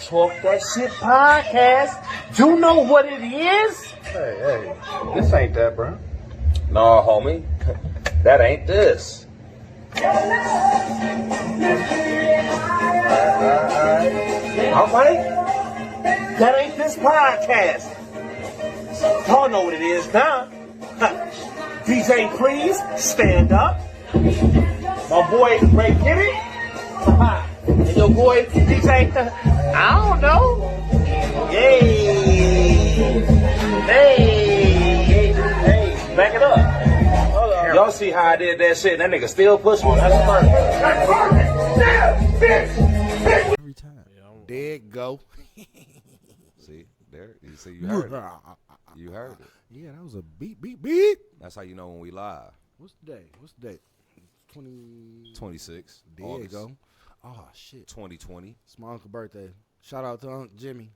Talk That Shit podcast. You know what it is? Hey, this ain't that, bro. Nah, homie. That ain't this. Alright? That ain't this podcast. Y'all know what it is now. DJ, please stand up. My boy Ray, get it? And your boy DJ, I don't know. Yay! Hey! Back it up. Y'all see how I did that shit? That nigga still pushing me. That's perfect. Every time. There it go. See, there. You see, you heard it. You heard it. Yeah, that was a beep. That's how you know when we live. What's the day? 26. There August you go. Oh, shit. 2020. It's my uncle's birthday. Shout out to Uncle Jimmy.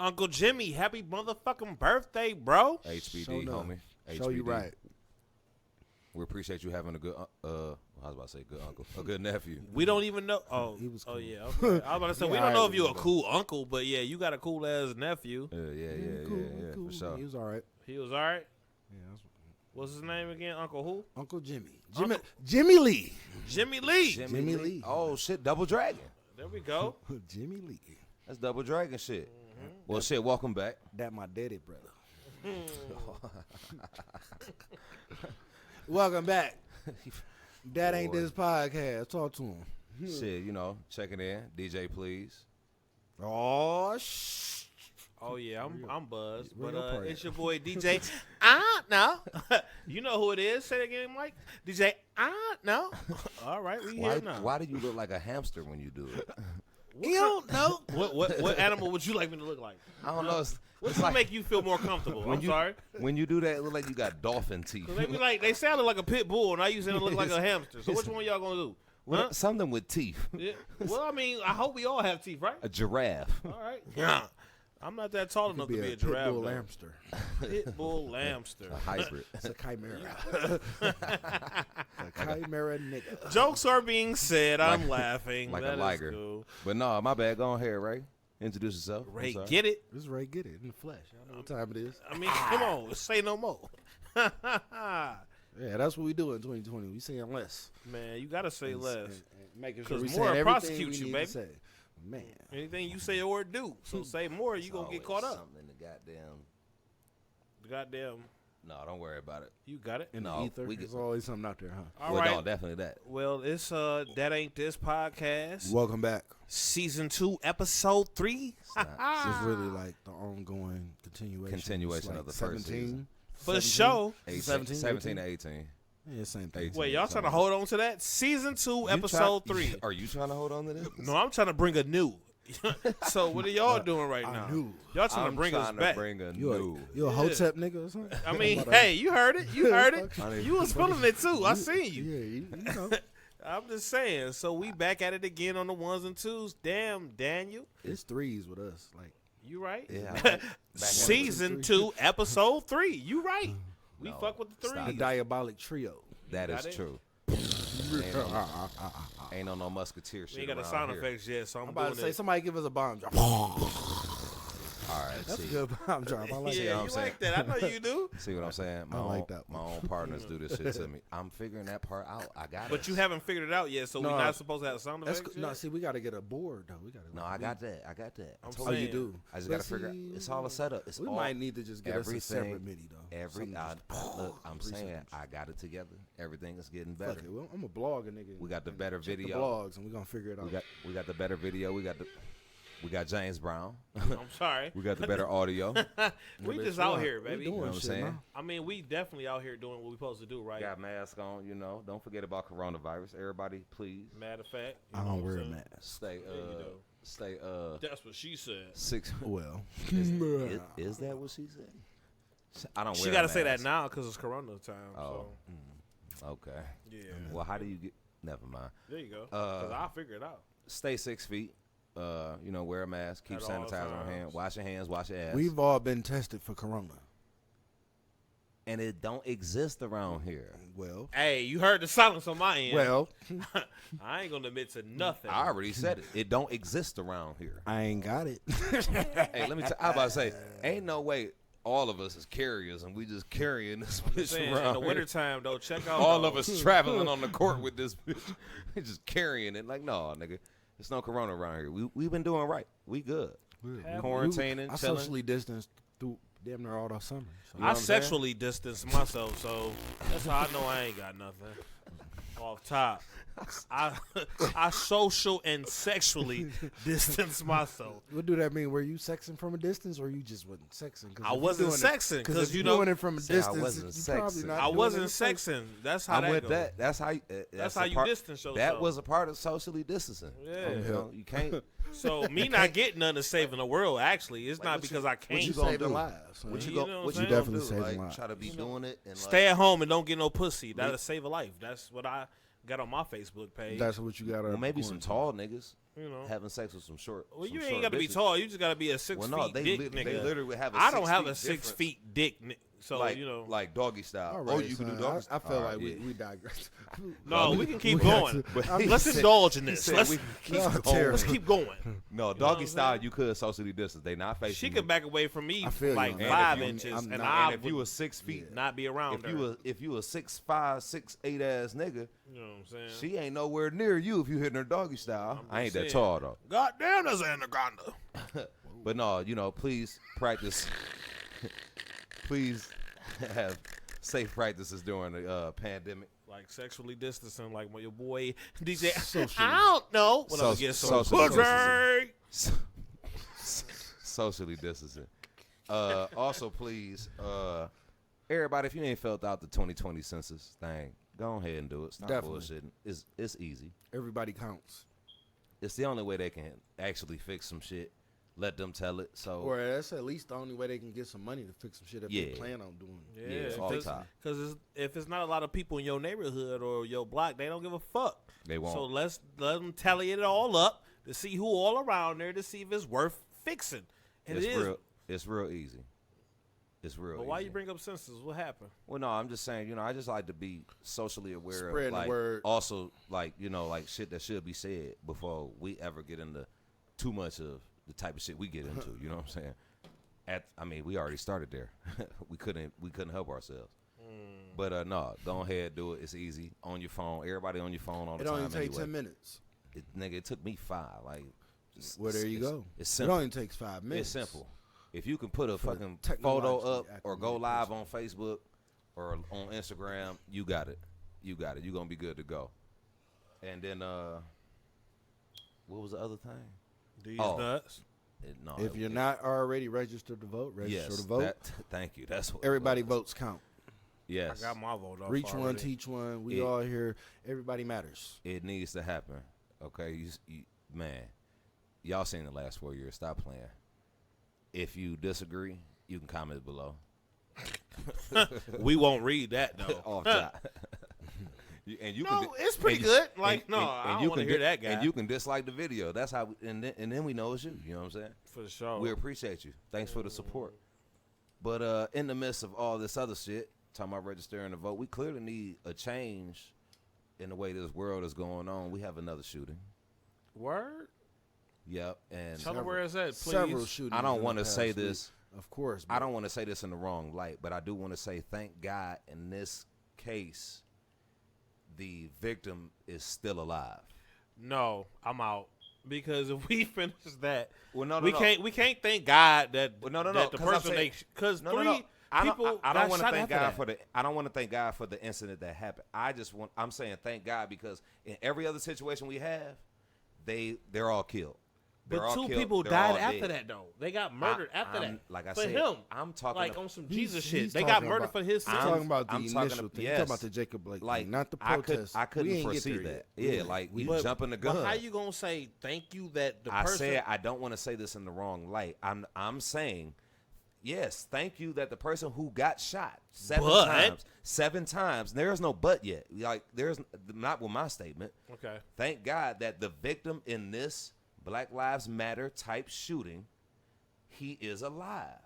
Uncle Jimmy, happy motherfucking birthday, bro. HBD, Show enough. homie. Show you HBD. right. We appreciate you having a good, I was about to say good uncle, a good nephew. We don't even know. Oh, He was cool. oh yeah. Okay. I was about to say we don't know if you're a cool uncle, but yeah, you got a cool ass nephew. Yeah, Cool. for sure. He was all right. He was all right. Yeah, What's his name again? Uncle who? Uncle Jimmy. Uncle- Jimmy Lee. Jimmy Lee. Jimmy Lee. Oh, shit, Double Dragon. There we go. Jimmy Lee. That's Double Dragon shit. Well, shit, welcome back. That my daddy brother. Welcome back. That ain't this podcast. Talk to him. Shit, you know, checking in. DJ, please. Oh, shh. Oh yeah, I'm buzzed. Real But prayer. it's your boy DJ. No. You know who it is. Say it again, Mike. DJ. No. All right, we here now. Why do you look like a hamster when you do it? You don't know. What animal would you like me to look like? I don't know. What would make you feel more comfortable? I'm sorry. When you do that, it look like you got dolphin teeth. Cause they sounded like a pit bull, and I used to look like a hamster. So which one y'all gonna do? Huh? Something with teeth. Yeah. Well, I mean, I hope we all have teeth, right? A giraffe. All right. Yeah. I'm not that tall enough to be a giraffe. Pit bull though. hamster. Pit bull lamster. A hybrid. It's a chimera. A chimera nigga. Jokes are being said. I'm laughing. Like That a is liger. cool. But no, my bad. Go on here, Ray. Introduce yourself. I'm Ray, sorry. get it? This is Ray Get It in the flesh. Y'all know what time it is. I mean, come on. Say no more. Yeah, that's what we do in 2020. We saying less. Man, you got to say less. And making sure 'Cause we more saying prosecute everything we you, need baby. to say. Man. Anything you say or do. So say more, you going to get caught up. Something in the goddamn. Goddamn. No, don't worry about it. You got it. In No, the ether, we there's get- always something out there, huh? All Well, right. no, definitely that. Well, it's That Ain't This podcast. Welcome back. Season 2, episode 3. It's really like the ongoing continuation. Continuation It's like of the first 17, season. For sure. 17, 17 to 18. Yeah, same thing. 18. Wait, y'all trying to hold on to that? Season 2, episode 3. Are you trying to hold on to this? No, I'm trying to bring a new. So what are y'all doing right now? new. Y'all trying I'm to bring us trying back. to bring a You new. a Hotep nigga or something? I mean, hey, you heard it. You heard it. Funny. You was feeling it too. I seen you. Yeah, you know. I'm just saying. So we back at it again on the ones and twos. Damn, Daniel. It's threes with us. Like, You right? Yeah, I like Season 2, episode 3. You right. We No, fuck with the stop. a threes. diabolic trio. That got is it? true. Ain't on no musketeer shit. We ain't got the around sound here. effects yet, so I'm I'm about doing to say, it. somebody give us a bomb drop. All right, That's a see. good bomb drop. I like what Yeah, I'm you saying? like that. I know you do. See what I'm saying? My I like own, that my own partners do this shit to me. I'm figuring that part out. I got it. But you haven't figured it out yet, so No. we're not supposed to have sound That's effects no. yet? See, we got to get a board though. We got to. No, I got that. I got that. I I'm told Oh, saying. you do. I just But got to figure out. see, It's all a setup. It's We all might need to just get us a everything- separate MIDI though. Every Something I, just- look, I'm saying seconds. I got it together. Everything is getting Fuck better. it. Well, I'm a blogger, nigga. We got the better Check video. The blogs, and we gonna figure it out. We got the better video. We got James Brown. I'm sorry. We got the better audio. We Bitch, just out what? here, We baby. doing what I'm shit saying? now. I mean, we definitely out here doing what we supposed to do, right? Got mask on, you know. Don't forget about coronavirus. Everybody, please Matter of fact, you I know don't what wear I'm a saying? mask. stay. you do. Stay. That's what she said. 6. Well, Is that what she said? I don't. She wear got a to say that mask. now because it's Corona time. Oh. Okay. So, yeah. Well, how do you get? Never mind. There you go. Because I'll figure it out. Stay 6 feet. You know, wear a mask. Keep At all sanitizer on hand. times. Wash your hands. Wash your ass. we've all been tested for corona. and it don't exist around here. Well, Hey, you heard the silence on my end. well, I ain't gonna admit to nothing. I already said it. It don't exist around here. I ain't got it. Hey, let me tell. I was about to say, ain't no way all of us is carriers and we just carrying this bitch Saying, around in the here. wintertime, though, check out All of us traveling on the court with this bitch, just carrying it. Like, no, nigga, there's no corona around here. We've been doing right. We good. Quarantining, I chilling. socially distanced through damn near all the summer. So. know I what I'm saying? sexually distance myself, so that's how I know I ain't got nothing. Off top. I social and sexually distance myself. What do that mean? Were you sexing from a distance, or you just wasn't sexing? I wasn't sexing because because you you know doing it from a See, I distance. wasn't you probably sexing. not I doing wasn't it in person. sexing. That's how I'm that with goes. that. That's how. That's a how you part- distance yourself. That was a part of socially distancing. Yeah. You know, you can't. So me not getting nothing is saving the world. Actually, it's not what because you- I what can't. you gonna saving do? lives. What you You go? know What what you I'm gonna saying? do? Definitely Like saving lives. try to be doing it and Stay like, at home and don't get no pussy. That'll save a life. That's what I got on my Facebook page. That's what you got. well, maybe some tall niggas you know. having sex with some short. Well, some you short ain't got to be bitches. tall. You just got to be a 6 Well, feet no, they dick they nigga. literally have a I 6 don't have feet a 6 difference. feet dick. So like you know. like doggy style. All Oh, right, you can son. do doggy. I feel All like right, we digress. No, we can keep we got going. to- Let's indulge in this. said Let's we can keep, keep let's going. keep going. No, what doggy I'm style. saying? You could socially distance. They not facing. She you. could back away from me I feel like you on that. 5 And if you- inches, I'm and not- I And if you were 6 feet, not be around her. if you a 6'5", 6'8" ass nigga, You know what I'm saying? she ain't nowhere near you if you hitting her doggy style. I'm I ain't just that saying. tall though. God damn, that's an anaconda. But no, you know, please practice. Please have safe practices during the pandemic. Like sexually distancing, like when your boy DJ. Socially. I don't know. What So- else get so socially pussy? Socially distancing. Also, please, everybody, if you ain't filled out the 2020 census thing, go ahead and do it. Stop Definitely. bullshitting. It's easy. Everybody counts. It's the only way they can actually fix some shit. Let them tell it. So Or that's at least the only way they can get some money to fix some shit if they Yeah. plan on doing. Yeah, it's all time. because if it's not a lot of people in your neighborhood or your block, they don't give a fuck. They won't. So let them tally it all up to see who all around there to see if it's worth fixing. And it's it is. real. It's real easy. It's real. But why easy. you bring up census? What happened? Well, no, I'm just saying, you know, I just like to be socially aware Spreading of, the like, word. also, like, you know, like shit that should be said before we ever get into too much of the type of shit we get into. You know what I'm saying? I mean, we already started there. we couldn't help ourselves. But no, go ahead, do it. It's easy on your phone. Everybody on your phone all the It time. only take anyway. 10 minutes. Nigga, it took me 5. Like, Well, there you go. It's It simple. only takes 5 minutes. It's simple. If you can put a For the fucking photo technologically up or go accurate live person. on Facebook or on Instagram, you got it. You got it. You're going to be good to go. And then, what was the other thing? These Oh. nuts. No, If you're not already registered to vote, register yes, to vote. thank you. That's what it Everybody was. votes count. Yes. I got my vote off Reach one, already. teach one. We Yeah. all here. Everybody matters. It needs to happen. Okay? Man, y'all seen the last 4 years. Stop playing. If you disagree, you can comment below. We won't read that though. Off top. And you No, can it's pretty and good. Like, and- no, and I don't you want to can hear di- that guy. And you can dislike the video. That's how. And then we know it's you. You know what I'm saying? for sure. We appreciate you. Thanks for the support. But in the midst of all this other shit, talking about registering to vote, we clearly need a change in the way this world is going on. We have another shooting. Word. Yep. And Tell them where it's at, please. Several shootings. I don't in want the to say past week. this. Of course. I don't want to say this in the wrong light, but I do want to say thank God in this case, the victim is still alive. No, I'm out. Because if we finish that, Well, no, we can't thank God that Well, no, that the 'cause I'm person saying- makes because No, three no, no. I people don't got want to shot thank after God that. for the. I don't want to thank God for the incident that happened. I'm saying thank God because in every other situation we have, they're all killed. They're But all two killed. people They're died all after dead. that though. They got murdered after I'm- that. like I for said, him, I'm talking like about- on some Jesus He's shit. They got talking murdered about- for his I'm sins. talking about the I'm talking initial about- thing. yes. You're talking about the Jacob Blake Like thing, not the I protest. couldn't We ain't get foresee there that. yet. Yeah, like we But- jumping the but gun. how you gonna say thank you that the I person? said I don't want to say this in the wrong light. I'm saying, yes, thank you that the person who got shot But- seven times. There's no but yet. Like there's not with my statement. Okay. Thank God that the victim in this Black Lives Matter type shooting, he is alive.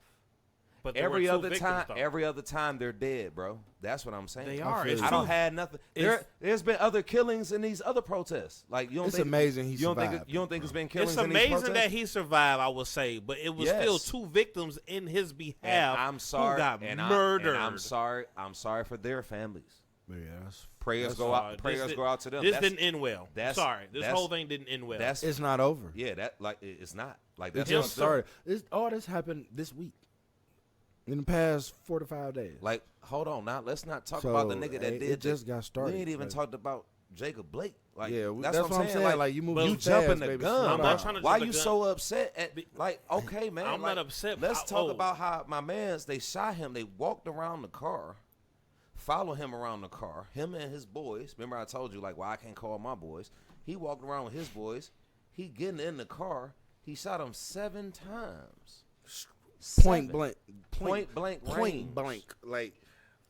But there every were two other victims, time, though. every other time they're dead, bro. That's what I'm saying. They are. feel It's you. I don't two- have nothing. There's been other killings in these other protests. Like you don't It's think amazing he you don't think survived, you don't think it's been killings It's in these amazing protests? that he survived, I would say, but it was Yes. still two victims in his behalf And I'm sorry. who got and murdered. I'm sorry. I'm sorry for their families. Yeah, that's, Prayers That's go all. out. Prayers This go out to them. This That's- didn't end well. that's- Sorry, this that's- whole thing didn't end well. That's it's not over. yeah. That like it's not like It that's just what I'm started. All this happened this week. In the past 4 to 5 days. Like, hold on now. Let's not talk So, about the nigga that it did just this. got started. We ain't even Like- talked about Jacob Blake. Like, Yeah, that's what I'm saying. Like you move But too you fast, jumping the baby. gun. Slow I'm not down. trying to Why jump the you gun. so upset at like? Okay, man. I'm like, not upset. Let's talk Oh. about how my man's they shot him. They walked around the car, follow him around the car. Him and his boys. Remember I told you like, why I can't call my boys. He walked around with his boys. He getting in the car. He shot him 7 times. Point 7. blank. Point blank range. Point blank. Like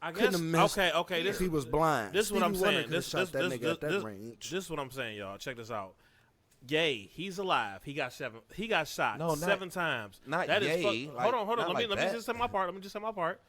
I couldn't guess. have missed Okay. if he was blind. This is what I'm Stevie Wonder saying. could have This shot that nigga at that range. This is what I'm saying, y'all. Check this out. Yay, he's alive. He got shot No, not- 7 times. not That is yay, fuck- like, hold on. not Let me like that. just say my part.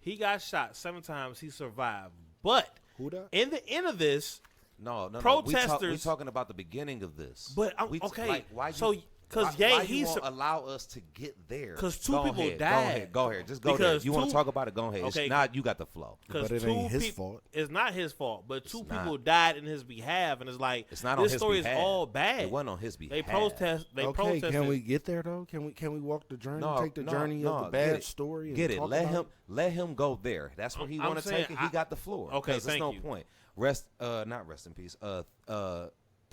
He got shot 7 times. He survived. But Who that? in the end of this, No. We Protesters- talking about the beginning of this. But I'm- We t- okay, like, why you, so- 'cause why- Ye, why you he's- won't allow us to get there? 'Cause two Go people ahead, died. Go ahead. Just go Because ahead. You want two- to talk about it? Go ahead. Okay. It's not you got the flow. because But it two ain't his people, fault. it's not his fault. But two It's people not. died in his behalf, and it's like It's not on this his story behalf. is all bad. It wasn't on his behalf. They protest. They Okay, protested. can we get there though? Can we walk the journey? No, Take the no, journey no, of the get bad it. story. And Get it. talk Let about him. Let him go there. That's where he I'm want to saying take it. He got the floor. Okay, 'Cause there's thank no you. point. Not rest in peace.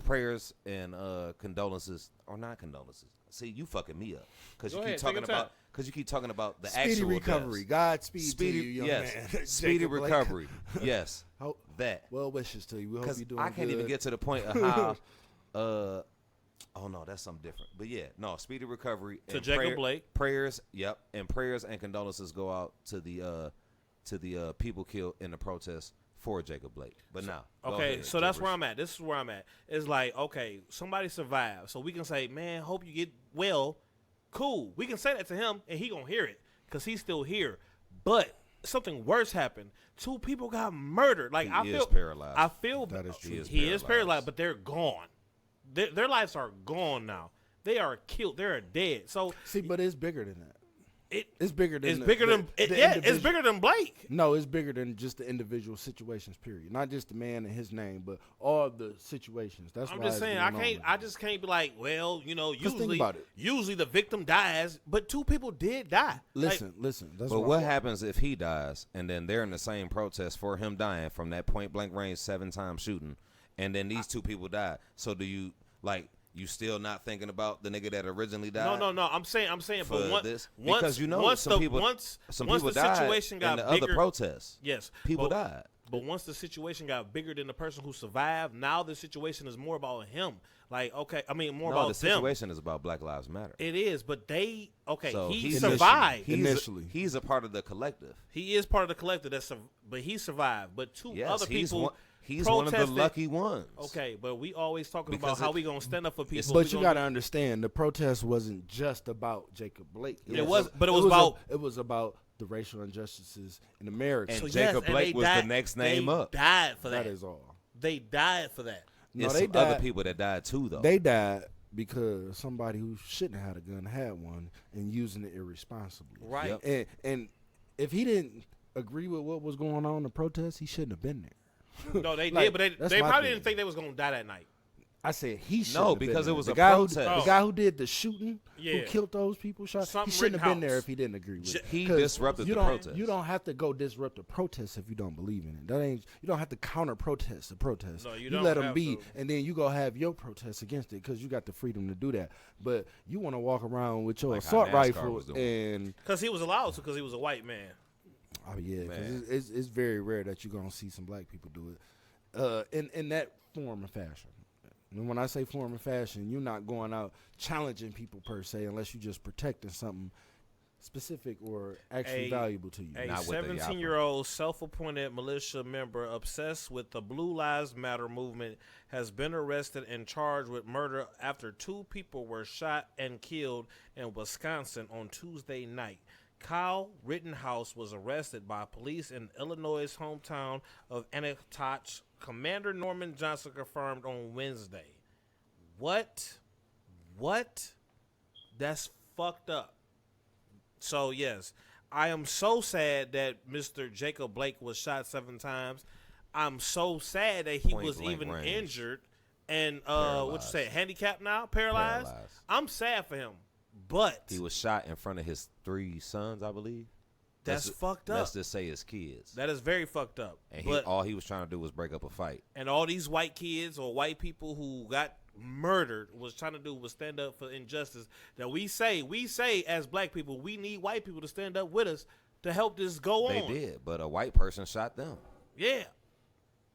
Prayers and condolences or not condolences. See, you fucking me up because Go you ahead, keep take talking your about the Speedy actual recovery. deaths. Godspeed Speedy, to you, young yes. man. Speedy Jacob Blake. recovery. Yes. Ho- That. Well wishes to you. We hope Because you're doing I can't even good. get to the point of how. Oh no, that's something different. But yeah, no, speedy recovery To and Jacob Blake. Prayers, yep, and prayers and condolences go out to the people killed in the protest for Jacob Blake. But now, go Okay, ahead, so that's Gibberish. where I'm at. This is where I'm at. It's like, okay, somebody survived, so we can say, man, hope you get well. Cool. We can say that to him, and he gonna hear it because he's still here. But something worse happened. 2 people got murdered. Like He is paralyzed. I feel That is true. He is paralyzed, but they're gone. Their lives are gone now. They are killed. They're dead. So See, but it's bigger than that. it's It's bigger than it's bigger than the it's individual- bigger than Blake. No, it's bigger than just the individual situations. Period. Not just the man and his name, but all the situations. That's I'm why just it's saying going I can't. on. I just can't be like, well, you know, 'Cause think usually about it. usually the victim dies, but 2 people did die. Like, Listen. That's But why- what happens if he dies and then they're in the same protest for him dying from that point blank range 7-time shooting, and then these 2 people die? So do you like? You still not thinking about the nigga that originally died? no. I'm saying, For but this? once Because you know once some the people, once some once people the died situation got in the bigger, other protests. yes, People but, died. But once the situation got bigger than the person who survived, now the situation is more about him. Like, okay, I mean, more No, about the them. situation is about Black Lives Matter. It is, but he he's survived. Initially. He's a part of the collective. He is part of the collective, but he survived. But 2 Yes, other people, he's one of the protested. lucky ones. Okay, but we always talking Because about how we gonna stand up for people. But We you gonna got to understand, the protest wasn't just about Jacob Blake. It was about it was about the racial injustices in America. And So Jacob and Blake they was the died- next name they up. Died for that. That is all. They died for that. No, It's they some died. other people that died too, though. They died because somebody who shouldn't have had a gun had one and using it irresponsibly. Right. Yep. And if he didn't agree with what was going on in the protest, he shouldn't have been there. No, they Like, did, but that's they my probably thing. didn't think they was gonna die that night. I said he should. No, because it was the a guy protest. the guy who did the shooting, Yeah. who killed those people, Something he shouldn't have been there Rittenhouse. if he didn't agree with it. He 'Cause disrupted you the don't, protest. You don't have to go disrupt the protest if you don't believe in it. That ain't. You don't have to counter protest the protest. No, you you don't let them have be, to. and then you go have your protest against it because you got the freedom to do that. But you want to walk around with your Like how assault NASCAR rifle was doing. and Because he was allowed to, because he was a white man. oh yeah, Man. because it's very rare that you're gonna see some black people do it in that form of fashion. And when I say form of fashion, you're not going out challenging people per se, unless you're just protecting something specific or actually valuable to you. A Not with the 17-year-old self-appointed militia member obsessed with the Blue Lives Matter movement has been arrested and charged with murder after 2 people were shot and killed in Wisconsin on Tuesday night. Kyle Rittenhouse was arrested by police in Illinois' hometown of Anacostia. Commander Norman Johnson confirmed on Wednesday. What? That's fucked up. So, yes, I am so sad that Mr. Jacob Blake was shot 7 times. I'm so sad that he was even injured and, what you say, handicapped now? Paralyzed? I'm sad for him. But he was shot in front of his 3 sons, I believe. That's fucked up. Let's just say his kids. That is very fucked up. And all he was trying to do was break up a fight. And all these white kids or white people who got murdered was trying to do was stand up for injustice. That we say as black people, we need white people to stand up with us to help this go on. They did, but a white person shot them. Yeah.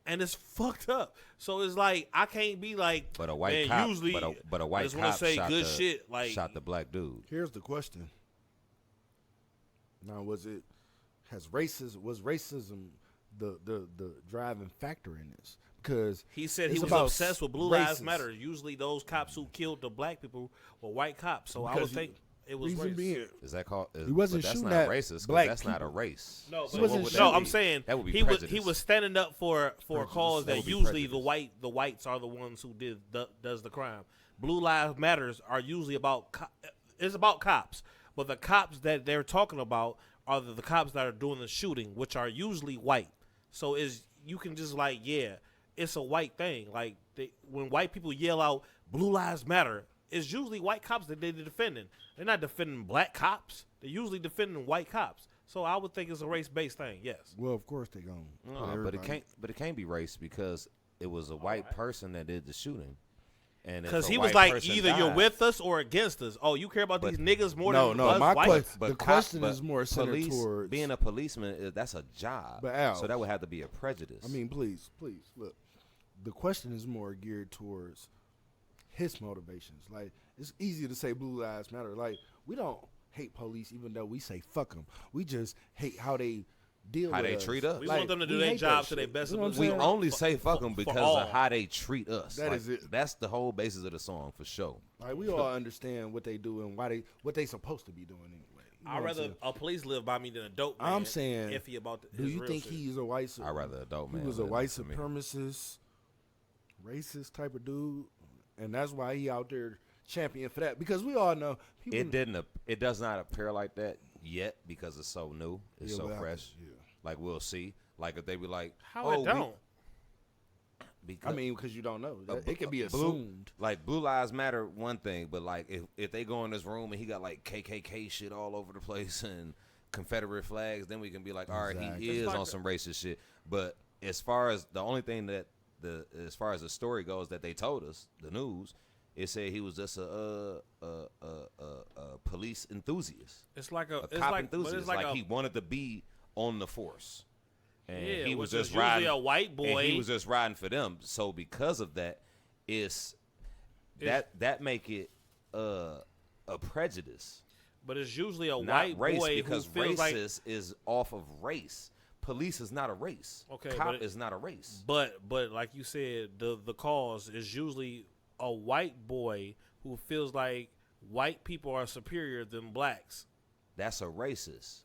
And it's fucked up. So it's like I can't be like, but a white cop, usually, but a white I just cop say shot, good shit, like, shot the black dude. Here's the question. Now, was racism the driving factor in this? Because he said he was obsessed with Blue Lives Matter. Usually those cops who killed the black people were white cops. So I would think it was race. Is that called? He wasn't that's shooting not at racist. black That's people. not a race. No, so no, I'm saying that would be he was standing up for a cause that usually the whites are the ones who does the crime. Blue Lives Matters are usually about it's about cops, but the cops that they're talking about are the cops that are doing the shooting, which are usually white. So you can just like, yeah, it's a white thing. Like when white people yell out Blue Lives Matter, it's usually white cops that they're defending. They're not defending black cops. They're usually defending white cops. So I would think it's a race-based thing. Yes. Well, of course they're going. No, but it can't. But it can't be race because it was a white person that did the shooting. Because he was like, either you're with us or against us. Oh, you care about these niggas more than us whites? The question is more centered towards being a policeman. That's a job. But Al, so that would have to be a prejudice. I mean, please, look. The question is more geared towards his motivations. Like, it's easy to say Blue Lives Matter. Like, we don't hate police even though we say fuck them. We just hate how they deal with us. Treat us. We want them to do their job to their best ability. We only say fuck them because of how they treat us. That is it. That's the whole basis of the song for sure. Like, we all understand what they do and what they supposed to be doing anyway. You know I'd rather a police live by me than a dope man. I'm saying, iffy about do you think he's a white? I'd rather a dope man. He was a white supremacist, racist type of dude, and that's why he out there champion for that. Because we all know it does not appear like that yet because it's so new, it's so fresh. Yeah. Like we'll see. Like if they be like, how it don't. Because you don't know. It could be assumed. Like Blue Lives Matter, one thing, but like if they go in this room and he got like KKK shit all over the place and Confederate flags, then we can be like, all right, he is on some racist shit. But as far as the only thing that as far as the story goes that they told us, the news, it said he was just a police enthusiast. It's like a cop enthusiast. It's like he wanted to be on the force. And yeah, he was just usually riding a white boy. And he was just riding for them. So because of that, that make it a prejudice. But it's usually a not white race boy because who feels racist is off of race. Police is not a race. Okay, cop is not a race. But like you said, the cause is usually a white boy who feels like white people are superior than blacks. That's a racist.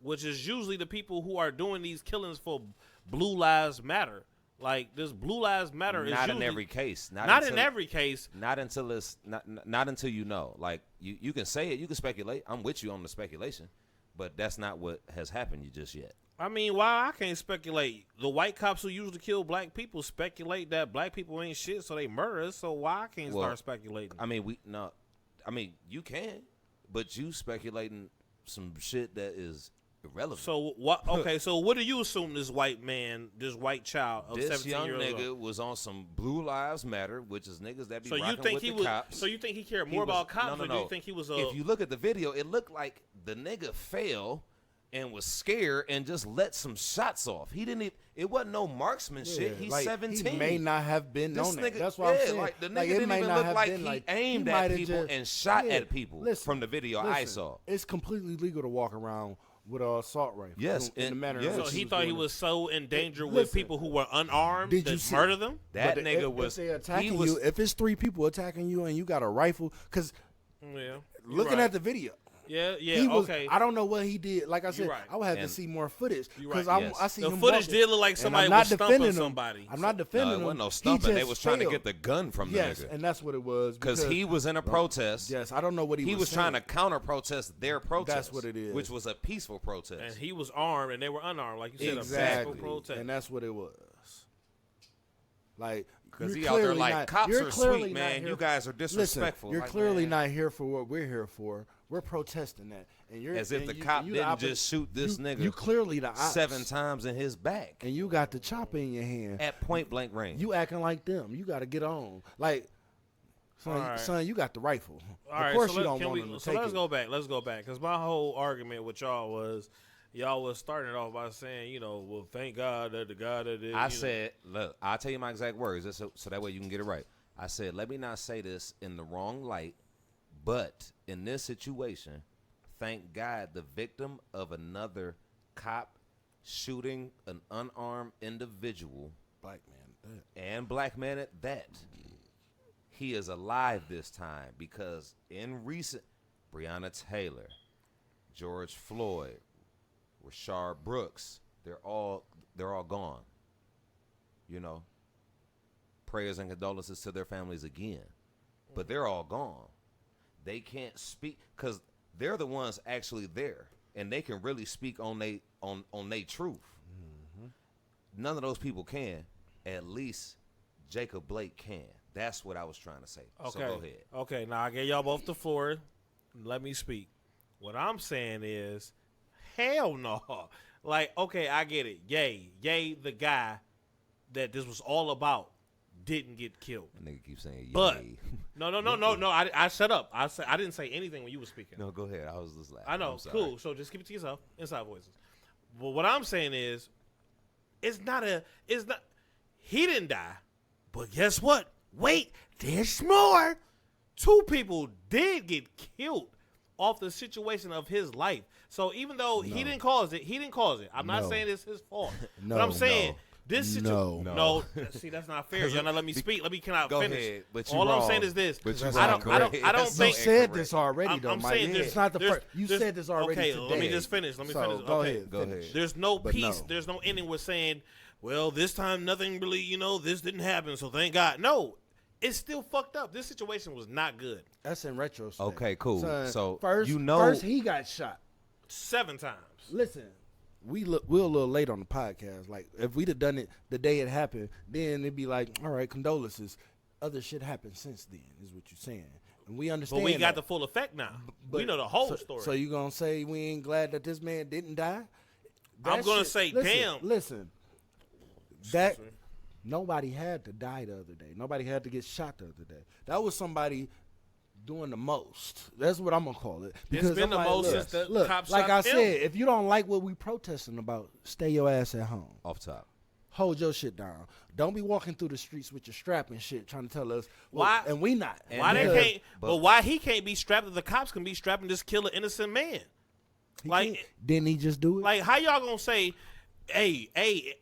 Which is usually the people who are doing these killings for Blue Lives Matter. Like this Blue Lives Matter is not in every case. Not in every case. Not until it's not until you know. Like you can say it, you can speculate. I'm with you on the speculation, but that's not what has happened just yet. I mean, why I can't speculate? The white cops who usually kill black people speculate that black people ain't shit, so they murder us. So why I can't start speculating? I mean, you can, but you speculating some shit that is irrelevant. So what? Okay, so what do you assume this white man, this white child of 17 years old? This young nigga was on some Blue Lives Matter, which is niggas that be so rocking you think with he the was, cops. So you think he cared more about cops, no. or do you think he was a? If you look at the video, it looked like the nigga fell and was scared and just let some shots off. He didn't. It wasn't no marksman shit. He's like, 17. He may not have been this on nigga, that. That's what I'm saying. Like the nigga didn't even look like he aimed at people and shot at people. Listen, from the video I saw. It's completely legal to walk around with an assault rifle. Yes, in the manner. So he thought he was so in danger with people who were unarmed that murder them. That nigga was. If they attacking you, if it's 3 people attacking you and you got a rifle, because looking at the video. Yeah, He was, okay. I don't know what he did. Like I said, right. I would have to And- see more footage because right. Yes. I see The him footage walking, did look like and somebody I'm not was stumping defending him. somebody. I'm not No, defending it him. wasn't no He stumping. They just was trying to failed. get the gun from the Yes, nigga. and that's what it was. Because he was in a protest. Yes, I don't know what He was trying to counter protest their protest. That's what it is. Which was a peaceful protest. And he was armed, and they were unarmed, like you said, exactly, a peaceful protest. and that's what it was. Like, Because you're he out there clearly like, not- cops you're are clearly sweet, not man. here You for- guys are disrespectful. Listen, you're Like, clearly man. not here for what we're here for. We're protesting that, and you're As if and the you- cop and you didn't just shoot this you, nigga You clearly the ops, 7 times in his back and you got the chopper in your hand. at point blank range. You acting like them. You got to get on. Like, son, All right. son, you got the rifle. All Of right, course so you don't can want them to so take let's it. go back. Let's go back. Because my whole argument with y'all was, y'all was starting it off by saying, well, thank God that the God that did. I said, look, I'll tell you my exact words just so that way you can get it right. I said, let me not say this in the wrong light, but in this situation, thank God the victim of another cop shooting an unarmed individual Black man. and black man at that, he is alive this time because in recent, Breonna Taylor, George Floyd, Rashard Brooks, they're all gone. You know, prayers and condolences to their families again, but they're all gone. They can't speak because they're the ones actually there, and they can really speak on they truth. None of those people can. At least Jacob Blake can. That's what I was trying to say. Okay. So go ahead. Okay, now I gave y'all both the floor. Let me speak. What I'm saying is, hell no. Like, okay, I get it. Yay, the guy that this was all about didn't get killed. That nigga keep saying, yay. But no. I shut up. I didn't say anything when you were speaking. No, go ahead. I was just laughing. I know. I'm sorry. Cool. So just keep it to yourself. Inside voices. But what I'm saying is, he didn't die. But guess what? Wait, there's more. 2 people did get killed off the situation of his life. So even though he didn't cause it, I'm not No. saying it's his fault. No, but I'm saying no. this situation. No. See, that's not fair. Y'all not let me speak. Can I Go finish? ahead, but you All I'm wrong. saying is this. But you I wrong. don't That's so think You said incorrect. this already, though, I'm Mike. saying It's not the first. You there's- said this already okay, today. let me just finish. Let me So, finish. go Okay. ahead. Go finish. ahead. There's no But peace. no. There's no ending with saying, well, this time nothing really, this didn't happen, so thank God. No, it's still fucked up. This situation was not good. That's in retrospect. Okay, cool. Son, So, first, you know- first he got shot. 7 times. Listen, we're a little late on the podcast. Like, if we'd have done it the day it happened, then it'd be like, all right, condolences. Other shit happened since then, is what you're saying. And we understand But we got that. the full effect now. But- we know the whole so, story. So you gonna say we ain't glad that this man didn't die? That I'm gonna shit- say, listen, damn. Listen, that nobody had to die the other day. Nobody had to get shot the other day. That was somebody doing the most. That's what I'm gonna call it. Because been I'm the like, most look, since the look, cops like shot I him. said, if you don't like what we protesting about, stay your ass at home. Off top. Hold your shit down. Don't be walking through the streets with your strap and shit trying to tell us Why- and we not. why they Because can't? But why he can't be strapped if the cops can be strapped and just kill an innocent man? he like- can't- didn't he just do it? Like, how y'all gonna say, hey,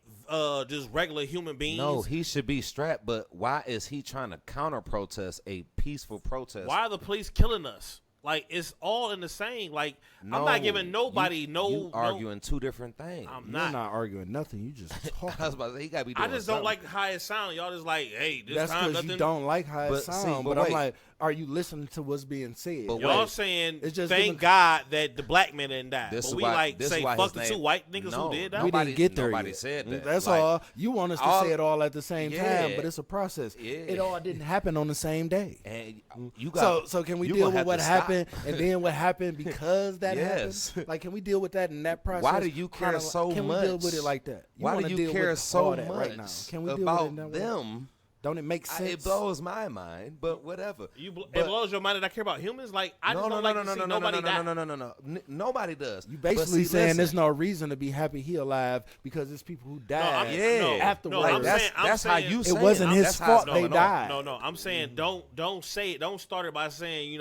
just regular human beings? No, he should be strapped, but why is he trying to counter protest a peaceful protest? Why are the police killing us? Like, it's all in the same. Like, I'm not giving nobody you arguing 2 different things. I'm You're not. not arguing nothing. You just talking. I was about to say, he got to be doing I just don't something. like how it sounds. Y'all just like, hey, this That's time because nothing. you don't like how it But see, sounds. but But I'm wait. like, are you listening to what's being said? But Y'all wait. saying, It's just thank giving- God that the black man didn't die. This But is we why- like this say, is why fuck his the 2 name- white niggas No, who did that. we nobody- didn't get there nobody yet. said that. That's Like, all. You want us to all- say it all at the same time, Yeah. but it's a process. Yeah. It all didn't happen on the same day. And you got, So can we you deal gonna with have what to stop. happened and then what happened because that Yes. happened? Like, can we deal with that in that process? Why do you care Kinda so can much? we deal with it like that? Why wanna do you deal care with so all that much right now? Can we deal about with it in that way? them? Don't it make sense? It blows my mind, but whatever. It But- blows your mind that I care about humans. Like, I just don't like to see nobody die. No. Nobody does. You But basically see, saying listen, there's no reason to be happy he alive because there's people who died afterwards. No, Like, I'm that's saying, that's how you. It say wasn't his That's how fault it's they going on. died. No. I'm saying don't say it. Don't start it by saying,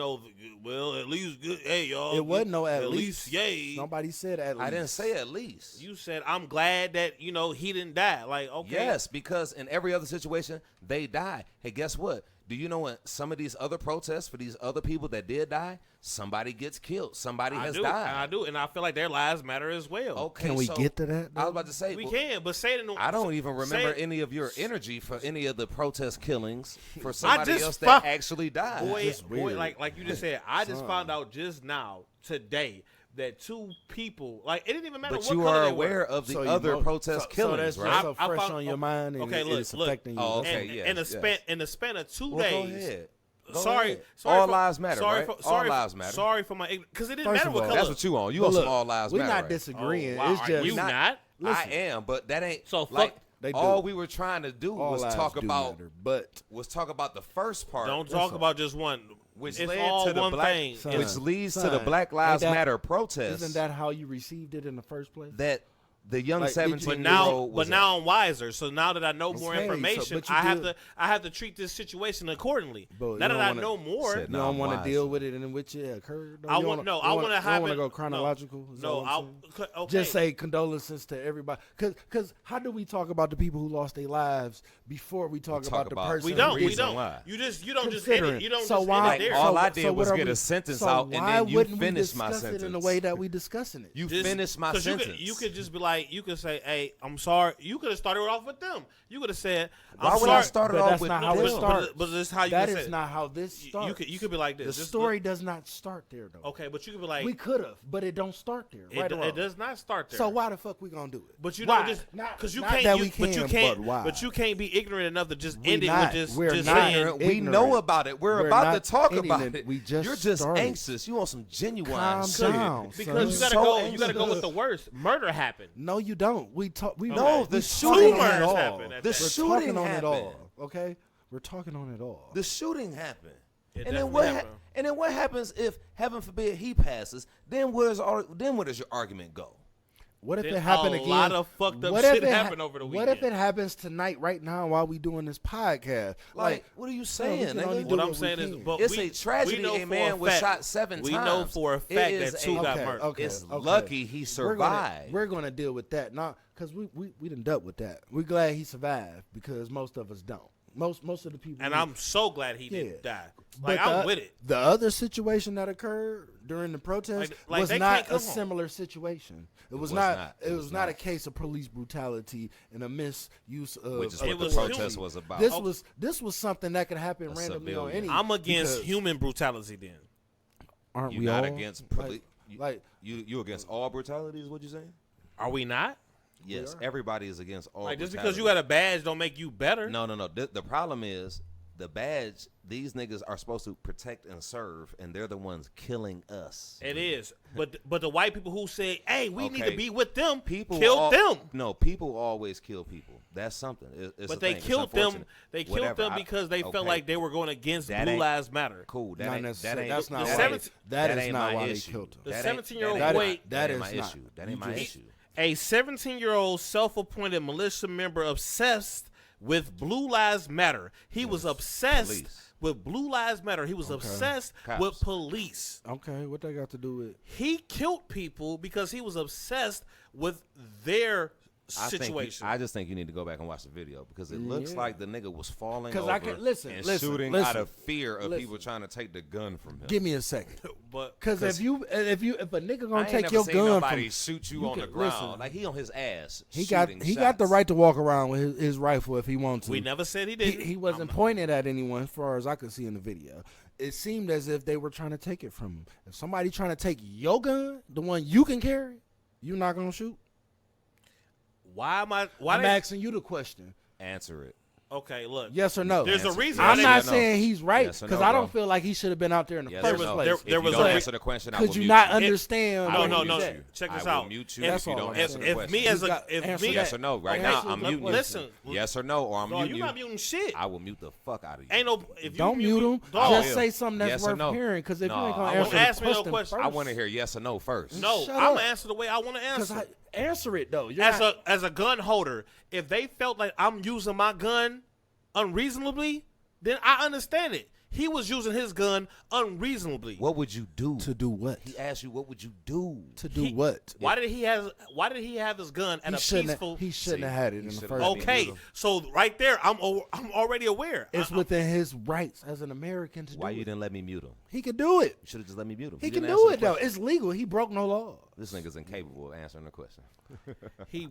well, at least good. Hey, y'all. It wasn't no at least. Yay. Nobody said at least. I didn't say at least. You said I'm glad that he didn't die. Like, okay. Yes, because in every other situation they die. Hey, guess what? Do you know in some of these other protests for these other people that did die, somebody gets killed, somebody has died. I do, and I feel like their lives matter as well. Okay, Can we so get to that? I was about to say We can, but say it in. I don't even remember say- any of your energy for any of the protest killings for somebody just else found- that actually died. Boy, just weird. like you just said, I just found out just now today that 2 people, like it didn't even matter But what you color are they aware were. of the So you other know- protest so killings, that's right? so I fresh found- on your mind, and okay, it's look. affecting you. Oh, okay, And yes, in the yes. span of 2 Well, days. go ahead. Go Sorry, ahead. sorry. All for- lives matter, sorry right? For, All sorry, lives matter. Sorry for my because it didn't First matter of what all- color. That's what you on. You But on some look, all lives we're matter, not right? disagreeing. wow, It's are just you not? Listen, I am, but that ain't So fuck- like They do. all we were trying to do all was lives talk do about matter, but the first part, Don't talk about just one. which it's led all to the one black, thing. Son, which leads to the son, Black Lives ain't that- Matter protests. isn't that how you received it in the first place? that the young Like, did you- 17-year-old But now I'm wiser. So now that I know more Okay, so- information, but you I have to treat this situation accordingly. But you Now that don't I wanna- know more, Said You no, don't I'm want to wise. deal with it in which it occurred. though? I You want don't I want to You don't have want it. to go chronological. is that No, what I'm saying? okay. Just say condolences to everybody. Because how do we talk about the people who lost their lives before we talk about the person? we the don't. We reason don't. why. You don't just Considering. edit. You don't So just why- edit there. All so- I did so was what are get we- a sentence so out, and why then you wouldn't we finished my discuss sentence. it in the way that we discussing it? You Just- finished my 'cause sentence. You could just be like, you could say, "Hey, I'm sorry." You could have started off with them. You could have said, Why "I'm would sorry." I start it But off that's with not how them? it starts. But this is how you That can say is it. not how this starts. You could be like this. The Just story does not start there, though. Okay, but you could be like, We could have, but it don't start there. Right or wrong? it does not start there. So why the fuck we gonna do it? But you Why? don't just Not- because you not can't. that you, we but you can, can't. but why? But you can't be ignorant enough to just We end it not. with We're just not saying. Ignorant. We ignorant. know about it. We're about to not talk about ignorant. it. We just You're just started. anxious. You want some genuine Calm shit. down. Because you son. gotta So go. You gotta go anxious. with the worst. Murder happened. No, you don't. We talk. We No, we the talking shooting on it murders all. happened at The that. We're shooting talking on it happened. all. Okay, we're talking on it all. The shooting happened. It And then definitely what? happened. And then what happens if, heaven forbid, he passes? Then where does your argument go? What if Then it happened a again? lot of fucked up What shit if it happened over the What if weekend. it happens tonight, right now, while we doing this podcast? Like, what are you saying, can only nigga? do What I'm we saying is, can. but It's we, a tragedy. we know A for man was fact- shot 7 we times. know for a It fact is that 2 got murdered. It's lucky he survived. We're gonna deal with that, not because we done dealt with that. We're glad he survived because most of us don't. Most of the people. And I'm so glad he didn't die. But Like I'm with it. The other situation that occurred during the protest Like was they not can't come a home. similar situation. It was was not. not. It was not a case of police brutality and a misuse of. Which is of what the was protest human. was about. This was something that could happen A randomly on civilian. any. I'm against because human brutality. Then Aren't You're we not all? against like you against all brutality is what you're saying? are we not? Yes, everybody is against all. Like just brutality. because you got a badge don't make you better. No. The problem is the badge. These niggas are supposed to protect and serve, and they're the ones killing us. It is, but the white people who say, "Hey, we need Okay. to be with them," People killed them. No, people always kill people. That's something. It's But a they thing. It's killed them. unfortunate. They killed Whatever. them because they Okay. felt like they were going against That Blue ain't- Lives Matter. Cool. That not ain't. That necessarily. ain't. That's not the why. 17 That is ain't not my why they issue. killed him. The That ain't- 17-year-old that ain't- boy- That ain't is my not. issue. That You ain't my just- issue. A 17-year-old self-appointed militia member obsessed with Blue Lives Matter. He was obsessed Police. with Blue Lives Matter. He was obsessed Cops. with police. Okay, what they got to do with? He killed people because he was obsessed with their situation. I just think you need to go back and watch the video because it looks Yeah. like the nigga was falling 'Cause over I can- listen, and listen, shooting listen, out of fear of listen. people trying to take the gun from him. Give me a second. but Because if a nigga I gonna ain't take never your seen gun nobody from shoot you you on the can- ground. listen. Like he on his ass. he got shooting the shots. right to walk around with his rifle if he wants to. we never said he He, didn't. he wasn't pointed at anyone as far as I could see in the video. It seemed as if they were trying to take it from him. If somebody trying to take your gun, the one you can carry, you're not gonna shoot. Why am I? Why I'm they, asking you the question. Answer it. Okay, look. Yes or no? There's a Answer. reason. Yes I'm or not no. saying he's right Yes or because no, I don't bro. feel like he should have been out there in the Yes first or no. place. there If you was don't a- answer the question, I will Could you mute not you. understand? No, what no, he no. said? Check this I will out. mute you If- if you don't all I'm answer saying. the If question. me as You a got- if answer me that. Yes or no? Right Okay, now, so I'm no muting you. listen. Yes or no, or I'm No, muting you're you. not muting shit. I will mute the fuck out of you. Ain't no. If you Don't mute him. dog, Just will. say something that's Yes or worth no? hearing. Because if No, you ain't I gonna won't answer ask the me no question question. first, I want to hear yes or no first. No, Shut I'm up. gonna answer the way I want to Because answer. answer it though. You're As not- a gun holder, if they felt like I'm using my gun unreasonably, then I understand it. He was using his gun unreasonably. What would you do? To do what? He asked you, what would you do? To do what? Why did he have his gun at a peaceful? He shouldn't have had it in the first place. Okay, so right there, I'm already aware. It's within his rights as an American to do it. Why you didn't let me mute him? He could do it. You should have just let me mute him. He You can didn't do answer it, the though. question. It's legal. He broke no law. This nigga's incapable of answering the question.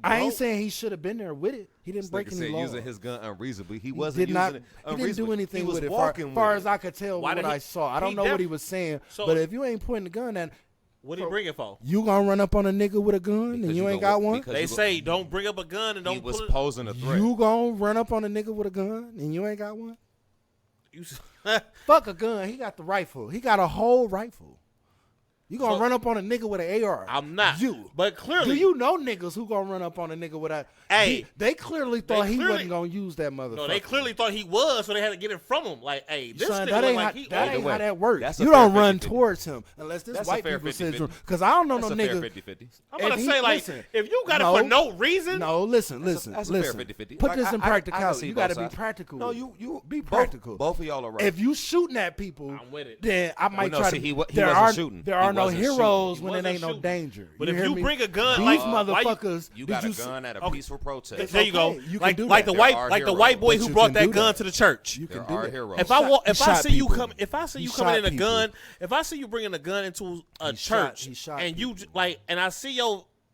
I ain't saying he should have been there with it. He didn't This break nigga any said law. using his gun unreasonably. He He wasn't did not. using it He didn't unreasonably. do anything He was with it. walking Far with as it. I could tell, Why what did he- I saw, I don't he know what def- he was saying. So- But if you ain't pointing the gun at, What did he bring it for? you gonna run up on a nigga with a gun and Because you you ain't go- got one. because They you go- say don't bring up a gun and don't He was pull it. posing a threat. You gonna run up on a nigga with a gun and you ain't got one? You, Fuck a gun. He got the rifle. He got a whole rifle. You gonna So- run up on a nigga with an AR? I'm not. You. But clearly, Do you know niggas who gonna run up on a nigga with a? Hey. they clearly thought he clearly- wasn't gonna use that motherfucker. No, they clearly thought he was, so they had to get it from him. Like, hey, this Son, nigga that look ain't, like how, he. that oh, ain't way. how that works. That's a You fair don't run 50-50. towards him unless this That's a white fair people 50-50. syndrome. Because I don't know That's no a fair nigga. 50-50. I'm gonna If he- say, like, listen, if you got no. it for no reason, No, listen. That's a fair 50-50. Put this in I can practicality. see You both got to be sides. practical. No, with it. you be both- practical. Both of y'all are right. If you shooting at people, I'm with it. then I might no, try see, to. he there wasn't are shooting. there He are no wasn't shooting. heroes He when it wasn't ain't no shooting. danger. But if hear you me? bring a gun, these like, motherfuckers, you did got a see- gun at a okay. peaceful protest. there you go. okay, you can Like, do like that. the There are white boy heroes. who But you brought can that do gun that. to the church. You There can do are that. heroes. If I He if I shot see you people. come, if I see He you coming shot in a people. gun, if I see you bringing a gun into a He shot- church, he shot and you people. like, and I see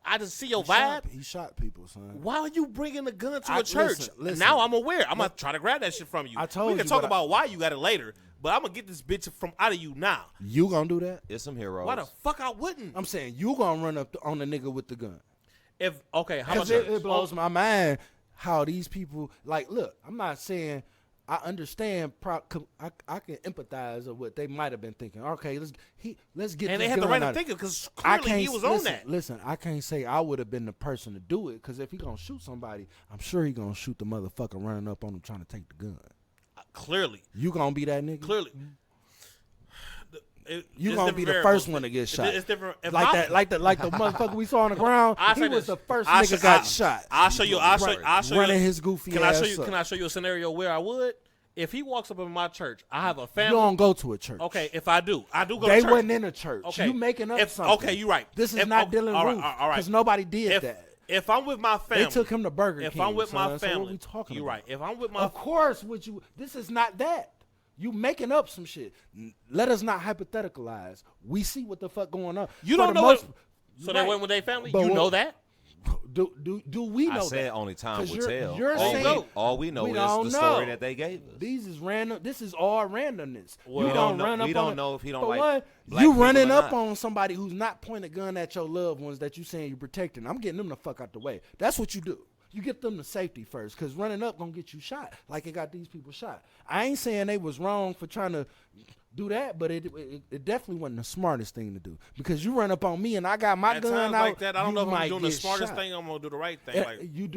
I just see your He shot- vibe. He shot people, son. Why are you bringing a gun to I- a church? listen. Now I'm aware. I'm gonna try to grab that shit from you. I told we can you, talk but about why you got it later, but I'm gonna get this bitch from out of you now. You gonna do that? It's some heroes. Why the fuck I wouldn't? I'm saying you gonna run up on the nigga with the gun. If okay, how much? Because it blows my mind how these people like. Look, I'm not saying I understand. I can empathize with what they might have been thinking. Okay, let's get. And this they had the gun right to out. think it because I clearly can't he was listen, on that. Listen, I can't say I would have been the person to do it because if he gonna shoot somebody, I'm sure he gonna shoot the motherfucker running up on him trying to take the gun. Clearly, You gonna be that nigga? clearly. You It's gonna be different the first variables. one to get shot. It's different. If Like my- that, like the motherfucker we saw on the ground. I'll He say was this. the first I'll nigga show- got I- shot. I'll show you. I'll show running you. his goofy Can I ass show you? up. Can I show you a scenario where I would? If he walks up in my church, I have a You family. don't go to a church. Okay, if I do go to They church. wasn't in a church. Okay. You making up If- something. okay, you right. This is If- not okay, Dylan all right, Roof all right. because nobody did If, that. if I'm with my family, They took him to Burger if King. I'm with my son, so what family, we talking you about? right. If I'm with my Of course, would you? This is not that. You making up some shit. Let us not hypotheticalize. We see what the fuck going on. You For don't the know most- so Right. they went with their family. But You what- know that. Do we know I said that? only time 'Cause will you're- tell. you're all, saying- all we know we is don't the story know. that they gave us. These is random. This is all randomness. Well, you we don't don't run know- up we don't on, know if he don't for like one, black you people running or up not. on somebody who's not pointing a gun at your loved ones that you saying you protecting. I'm getting them the fuck out the way. That's what you do. You get them to safety first, because running up gonna get you shot, like it got these people shot. I ain't saying they was wrong for trying to do that, but it definitely wasn't the smartest thing to do, because you run up on me and I got my At gun times out. like that, I don't you know if I'm might doing the get smartest shot. thing. I'm gonna do the right thing. Eh, Like, you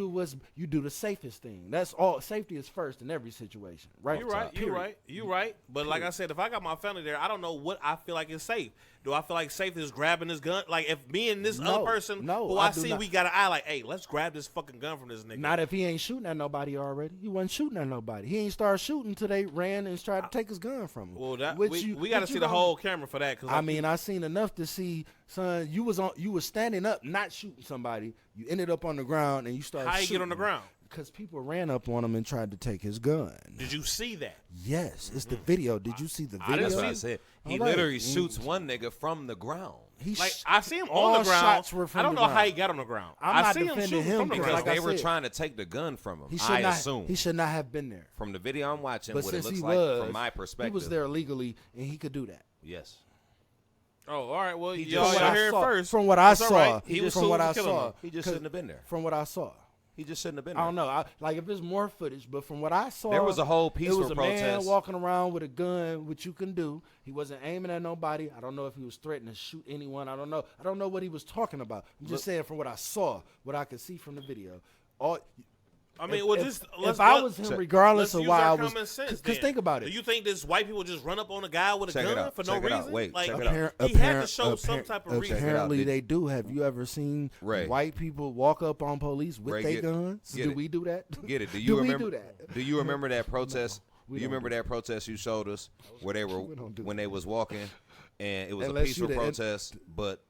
do the safest thing. That's all. Safety is first in every situation. Right? you're right. You're right. You're right. But like I said, if I got my family there, I don't know what I feel like is safe. Do I feel like safe is grabbing this gun? Like if me and this No, other person no, who I I do see, not. we got an eye like, hey, let's grab this fucking gun from this nigga. Not if he ain't shooting at nobody already. He wasn't shooting at nobody. He ain't started shooting until they ran and tried to take his gun from him. Well, that Which we you- got to which see you the gonna- whole camera for that. Cause I mean, I seen enough to see, son. You was standing up, not shooting somebody. You ended up on the ground and you started. how you get on the ground? Because people ran up on him and tried to take his gun. Did you see that? Yes, it's the video. Did you see the I didn't video? That's what I see- said. He All right. literally shoots one nigga from the ground. He Like sh- I see him all on the ground. shots were from I don't the know how ground. he got on the ground. I'm I not see him defending shooting him from the because Because ground. like I they were said, trying to take the gun from him. He I should not. assume. He should not have been there. From the video I'm watching, But what it since looks he like was, from my he perspective. was there legally and he could do that. Yes. Oh, all right. Well, He y'all just- y'all hear it saw, first. from what I It's all saw, right. He was from sued what for I killing saw, him. He just 'cause shouldn't have been there. From what I saw, He just shouldn't have been I there. don't know. Like if it's more footage, but from what I saw, There was a whole it peaceful was a man protest. walking around with a gun, which you can do. He wasn't aiming at nobody. I don't know if he was threatening to shoot anyone. I don't know. I don't know what he was talking about. I'm just saying from what I saw, what I could see from the video. I mean, if, well, if- just if I was him, regardless let's of use why our I was, common sense. because then. think about Do it. you think this white people just run up on a guy with a Check it gun out. for Check no it out. reason? Wait, like, check it out. he had to show some type of reason. Apparently, Did- they do. Have you ever seen Ray. white people walk up on police with Ray, their get- guns? get Do it. we do that? Get it? Do you Do remember? we do that? Do you remember that protest Do you remember that protest you showed us where they were when they was walking, and it was Unless a peaceful protest, but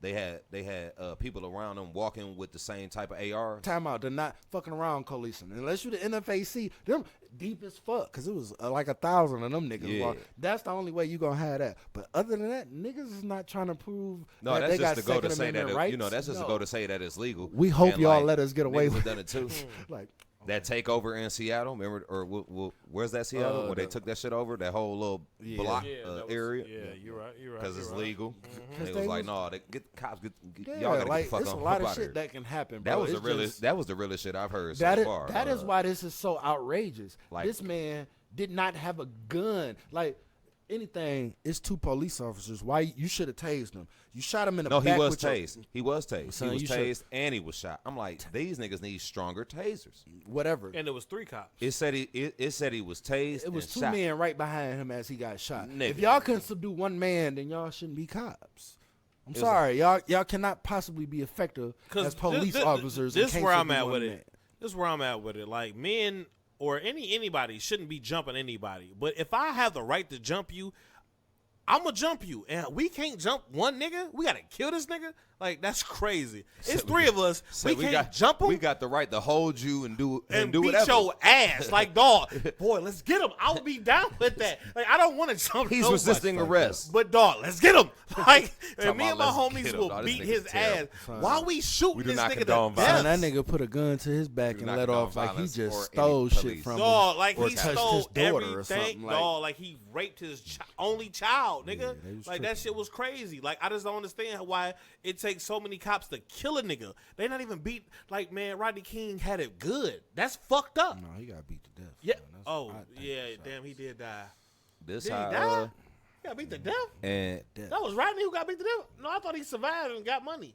they had people around them walking with the same type of ARs. Time out. They're not fucking around coalition. Unless you the NFAC, them deep as fuck. Because it was like 1,000 of them niggas. Yeah. That's the only way you going to have that. But other than that, niggas is not trying to prove No, that that's they just got to go to Second say that Amendment rights. that's just to go to say that it's legal. We hope And, y'all like, let us get away niggas with done it too. like, That takeover in Seattle, remember? Or where's that Seattle? Where they took that shit over, that whole little block area? Yeah, you're right. Because it's legal. Mm-hmm. It was like, no, get the cops. yeah, Y'all gotta like, get the fuck it's a on lot up of out shit here. that can happen, That bro. was the It's realest. just- That was the realest shit I've heard That so is, far. that is why this is so outrageous. Like- This man did not have a gun. Like anything, it's two police officers. Why you should have tased him? You shot him in the No, back. he was with your- tased. He was tased. Son, He was you should- tased and he was shot. I'm like, these niggas need stronger tasers. whatever. And there was 3 cops. It said he was tased. It was and 2 shot. men right behind him as he got shot. Nigga. If y'all couldn't subdue 1 man, then y'all shouldn't be cops. I'm sorry, y'all cannot possibly be effective as police officers. This and where can't I'm subdue at one with man. it. This is where I'm at with it. Like men or anybody shouldn't be jumping anybody. But if I have the right to jump you, I'm gonna jump you, and we can't jump one nigga. We gotta kill this nigga. Like that's crazy. It's 3 of us. We can't jump him. We got the right to hold you and do and do beat whatever. your ass, like dog. Boy, let's get him. I'll be down with that. Like I don't want to jump. He's nobody. resisting arrest. But dog, let's get him. Like and me about and my let's homies get him, will dog. This beat nigga's his ass terrible. while we shooting We do this not nigga condone to Son, death. that nigga put a gun to his back Do and not let condone off like he violence or just any stole shit police. from Dog, him. like or he touched stole his daughter or everything. something. Dog, like he raped his only child, nigga. Yeah, they was Like that tripping. shit was crazy. Like I just don't understand why it takes so many cops to kill a nigga. They not even beat. Like man, Rodney King had it good. That's fucked up. No, he got beat to death. Yeah. man. That's- Oh I think yeah. that's Damn, he did die. This Did he how die? He got beat to death. and That was Rodney who got beat to death. No, I thought he survived and got money.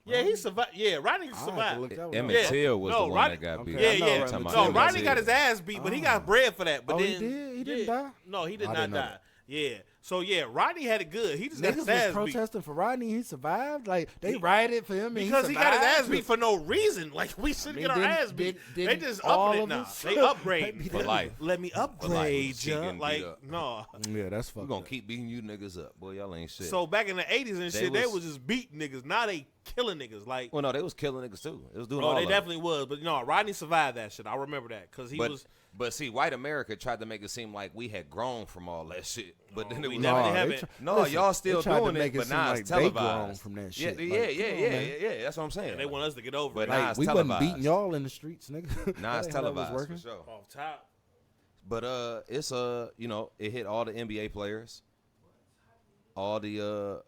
Yeah, he survived. Yeah, Rodney I'll have to survived. look that one up. Emmett Yeah. Till was No, the one Rodney- that got beat. Okay, Yeah, I know yeah. Emmett Talking Till. about No, Emmett Rodney Till. got his ass beat, but he got bread for that. But Oh, he then did? He didn't yeah. die? No, he did I not didn't know die. that. Yeah. So yeah, Rodney had it good. He just got Niggas his was ass beat protesting for Rodney. He survived. Like they rioted for him because and he got his survived. ass beat for no reason. Like we shouldn't get our ass beat. They just upping it now. They upgrade For life. Let me For life. upgrade Keep you. getting beat Like up. no. Yeah, that's We're fucked gonna up. keep beating you niggas up. Boy, y'all ain't shit. So back in the 80s and They shit, they was- was just beating niggas. Now they killing niggas. Like well, no, they was killing niggas too. It was doing oh, all they of it. definitely was. But no, Rodney survived that shit. I remember that because he was. But see, white America tried to make it seem like we had grown from all that shit. But then it we was definitely like, haven't. no, y'all still they tried to doing make it, but seem now like it's they grown televised. from that Yeah, shit. yeah, Like, yeah, come yeah, on, yeah, man. yeah. That's what I'm saying. And they want us to get over But it. now Like, it's we wasn't televised. beating y'all in the streets, nigga. Now it's That ain't how that was televised working. for sure. Off top. But it's you know, it hit all the NBA players, all the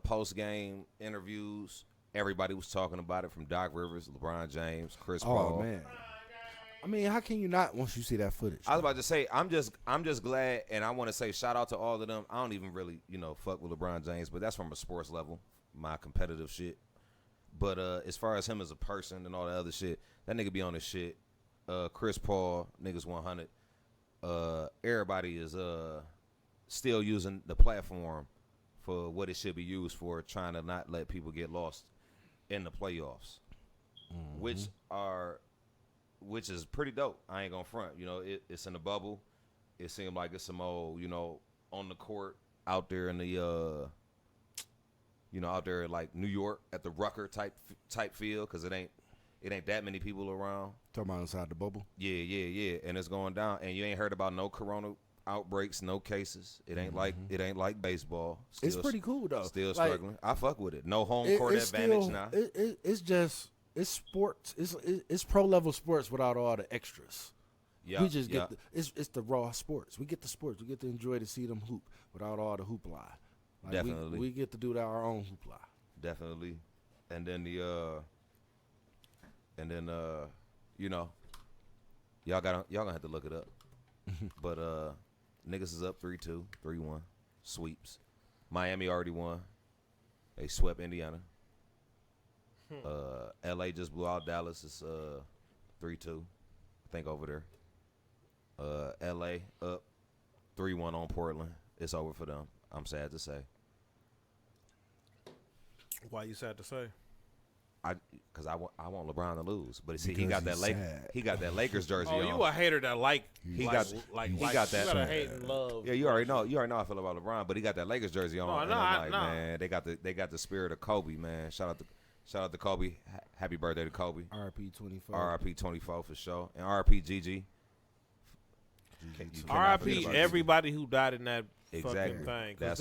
post game interviews. Everybody was talking about it, from Doc Rivers, LeBron James, Chris Paul. Oh man. I mean, how can you not once you see that footage? I was about to say, I'm just glad, and I want to say shout out to all of them. I don't even really, fuck with LeBron James, but that's from a sports level, my competitive shit. But as far as him as a person and all the other shit, that nigga be on his shit. Chris Paul, niggas 100. Everybody is still using the platform for what it should be used for, trying to not let people get lost in the playoffs, which is pretty dope. I ain't gonna front. It's in the bubble. It seemed like it's some old, on the court out there in the, out there like New York at the Rucker type field, because it ain't that many people around. Talking about inside the bubble. Yeah, and it's going down, and you ain't heard about no corona outbreaks, no cases. It ain't like baseball. It's pretty cool though. Still Like, struggling. I fuck with it. No home court it's advantage still, now. It's sports. It's pro level sports without all the extras. Yeah, We just get it's the raw sports. We get the sports. We get to enjoy to see them hoop without all the hoopla. Like Definitely. we get to do our own hoopla. Definitely. And then y'all gonna have to look it up. But niggas is up 3-2, 3-1, sweeps. Miami already won. They swept Indiana. LA just blew out Dallas. It's 3-2, I think, over there. LA up 3-1 on Portland. It's over for them, I'm sad to say. Why you sad to say? because I want LeBron to lose, but see, he Because got that he's sad. he got that Lakers jersey Oh, on. you a hater that He got that. You gotta hate and love. Yeah, you already know how I feel about LeBron, but he got that Lakers jersey on. No, and no, I'm like, no. man, they got the spirit of Kobe, man. Shout out to Kobe. Happy birthday to Kobe. RP 24. RIP 24 for sure, and RIP GG. RIP everybody who died in that Exactly. fucking thing. 'Cause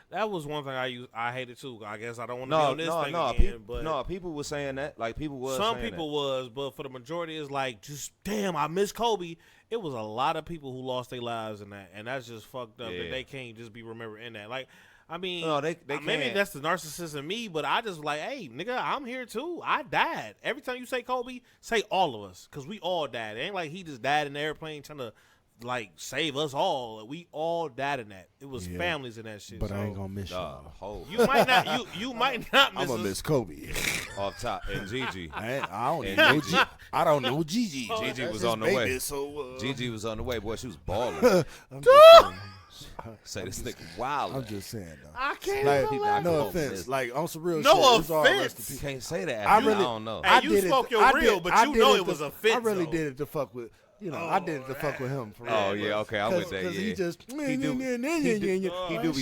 that was one thing I hated too. I guess I don't want to be No, on this thing no, again. But people were saying that. Like people was. some saying people that. was, but for the majority, it's like just damn. I miss Kobe. It was a lot of people who lost their lives in that, and that's just fucked up. Yeah. That they can't just be remembered in that. Like, I mean, No, they maybe can't. that's the narcissist in me, but I just like, hey, nigga, I'm here too. I died. Every time you say Kobe, say all of us, because we all died. It ain't like he just died in the airplane trying to like save us all. We all died in that. It was Yeah. families in that shit. But so I ain't gonna miss Dog, y'all. whole you might not. You might not miss I'm gonna us. miss Kobe. off top and Gigi. I don't And know. Gigi. I don't know Gigi. Gigi That's was his on the baby, way. So, Gigi was on the way, boy. She was balling. I'm just saying. Say this nigga wild. I'm just saying, though. I can't. Like, He not no gonna offense. miss. Like on some real No shit. it's all offense. rest in You peace. can't say that. I I really- don't know. Hey, I you did spoke it, your I real, did- but I you did know it it was to- a offense, I really though. did it to fuck with. I did it to fuck with him for real. Oh, yeah, okay, I'm with that, Because yeah. he just He do be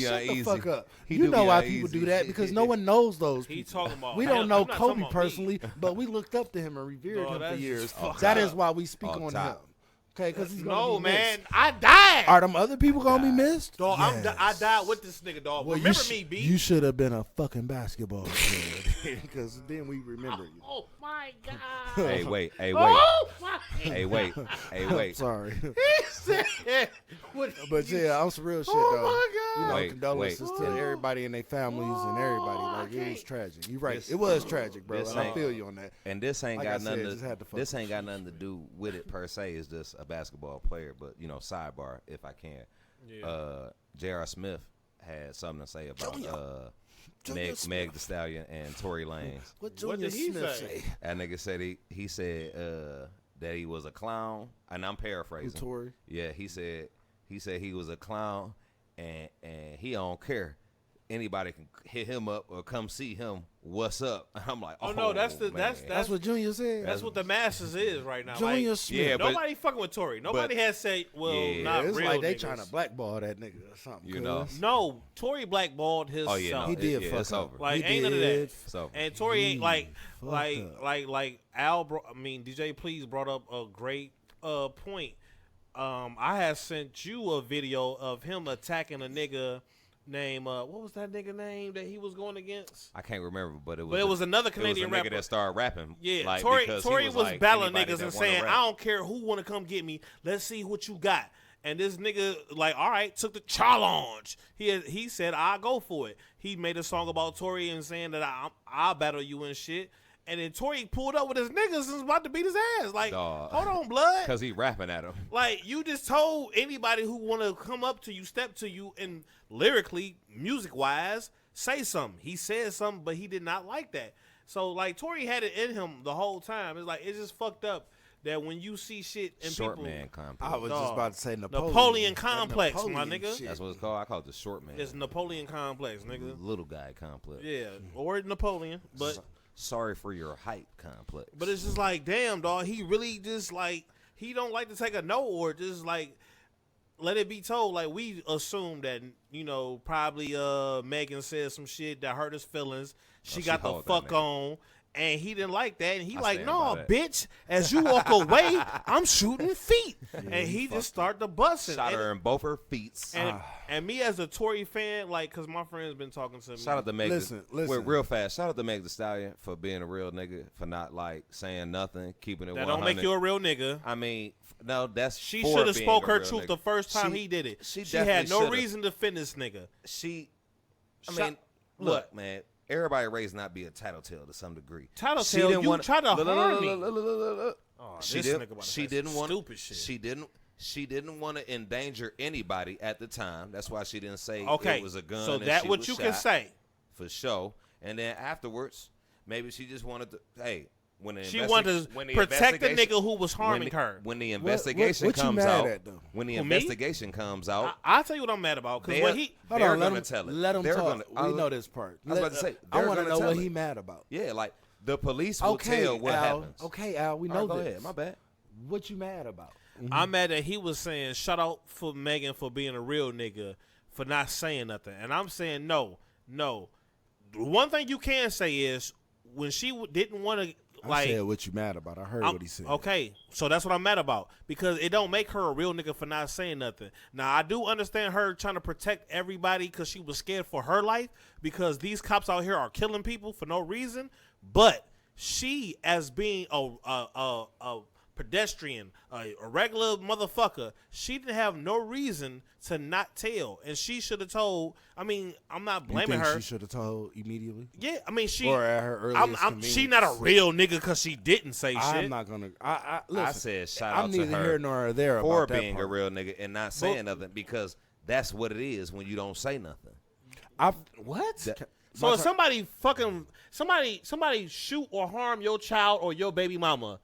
shut uneasy. the fuck up. He You do know be why people uneasy. do that because no one knows those He people. talking about. We I'm don't know not talking Kobe about me. personally, but we looked up to him and revered No, him for that's years. just fucked That up. is why we speak Off on him. top. Okay, because he's gonna No, be man, missed. I died. Are them other people gonna be missed? Dog, Yes. I died with this nigga, dog. Well, Remember me, B? You should have been a fucking basketball player because then we remember you. Oh my god. Hey, wait. Oh my. Hey, wait. Sorry, He said, what- but yeah, I'm some real shit Oh though. my You know, Wait, condolences wait. to everybody and their families and everybody. Like it was tragic. You're right. It was tragic, bro. this And I ain't- feel you on that. And this ain't Like I got said, nothing. just had to fuck This with ain't got nothing to do with it per se. It's just a basketball player. But sidebar if I can. Yeah. J.R. Smith had something to say about Junior Meg Smith. the Stallion and Tory Lanez. What What Junior did he Smith say? say? That nigga said he said that he was a clown, and I'm paraphrasing. Tory? Yeah, he said he was a clown, and he don't care. Anybody can hit him up or come see him. What's up? I'm like, Oh, no, that's the- man. That's what Junior said. That's what the masses is right now. Junior Like, Smith. Yeah, but- nobody fucking with Tory. Nobody has said, well, Yeah, not it's real like they niggas. trying to blackball that nigga or something. You know. cuz. No, Tory blackballed himself. Oh yeah, no, He did it, fuck it's up. over. Like, He ain't none of did that. It's over. And Tory ain't like fucked Al. DJ Please brought up a great point. I had sent you a video of him attacking a nigga named what was that nigga name that he was going against? I can't remember, but it was. But it was another Canadian it was a nigga rapper. that started rapping. Yeah, like, Tory because he was like, battling anybody niggas that and wanna saying, rap. I don't care who want to come get me. Let's see what you got. And this nigga, like, all right, took the challenge. He said, I'll go for it. He made a song about Tory and saying that I'll battle you and shit. And then Tory pulled up with his niggas and was about to beat his ass. Like, Dawg. hold on, blood. Because he rapping at him. Like, you just told anybody who want to come up to you, step to you, and lyrically, music-wise, say something. He said something, but he did not like that. So, like, Tory had it in him the whole time. It's like, it's just fucked up that when you see shit and Short people... man complex. I was Dog. just about to say Napoleon. Napoleon That complex, my Napoleon nigga. shit. That's what it's called. I call it the short man. It's Napoleon complex, nigga. Little guy complex. Yeah, or Napoleon, but... Sorry for your height complex. But it's just like, damn, dog. He really just like he don't like to take a no or just like let it be told. Like we assume that probably Megan said some shit that hurt his feelings. She she got the hold that fuck name. on. And he didn't like that, and he I like, stand no, by that. bitch. As you walk away, I'm shooting feet, and he just start the busting. Shot her in both her feet. And me as a Tory fan, like, cause my friend's been talking to me. Shout out to Meg. Listen. Wait, real fast. Shout out to Meg the Stallion for being a real nigga, for not like saying nothing, keeping it that 100. don't make you a real nigga. I mean, no, that's She for should have being spoke a her real truth nigga. the first time She- he did it. she She had definitely no should've. reason to defend this nigga. I mean, look, man. Everybody raised not be a tattletale to some degree. Tattletale, She didn't you wanna- try to look, harm me. look. Oh, She this didn't. nigga about to She say didn't some want. stupid shit. She didn't want to endanger anybody at the time. That's why she didn't say Okay, it was a gun. so and that she what was you shot, can say. for sure. And then afterwards, maybe she just wanted to. Hey, when the She wanted to protect the nigga who was harming her. When the investigation what you comes mad out, at, though? when the Who, me? investigation comes out, I'll tell you what I'm mad about. Because when he, they're Hold on, gonna tell it. Let him They're talk. gonna- we know this part. I was about to say, I they're want to gonna know tell what it. he mad about. yeah, like The police will tell what Al. happens. Okay, Al, we All know right, go this. ahead. My bad. What you mad about? I'm mad that he was saying shout out for Megan for being a real nigga for not saying nothing, and I'm saying no. The one thing you can say is when she didn't want to. I said what you mad about. I heard what he said. Okay, so that's what I'm mad about because it don't make her a real nigga for not saying nothing. Now I do understand her trying to protect everybody because she was scared for her life because these cops out here are killing people for no reason. But she, as being a pedestrian, a regular motherfucker, she didn't have no reason to not tell, and she should have told. I mean, I'm not blaming her. She should have told immediately. Yeah, I mean, she Or at her earliest she not a real nigga because she didn't say shit. I'm not gonna. Listen, I said shout I'm out to neither her here nor there for about that being a part. real nigga and not saying nothing because that's what it is when you don't say nothing. What? So if somebody shoot or harm your child or your baby mama,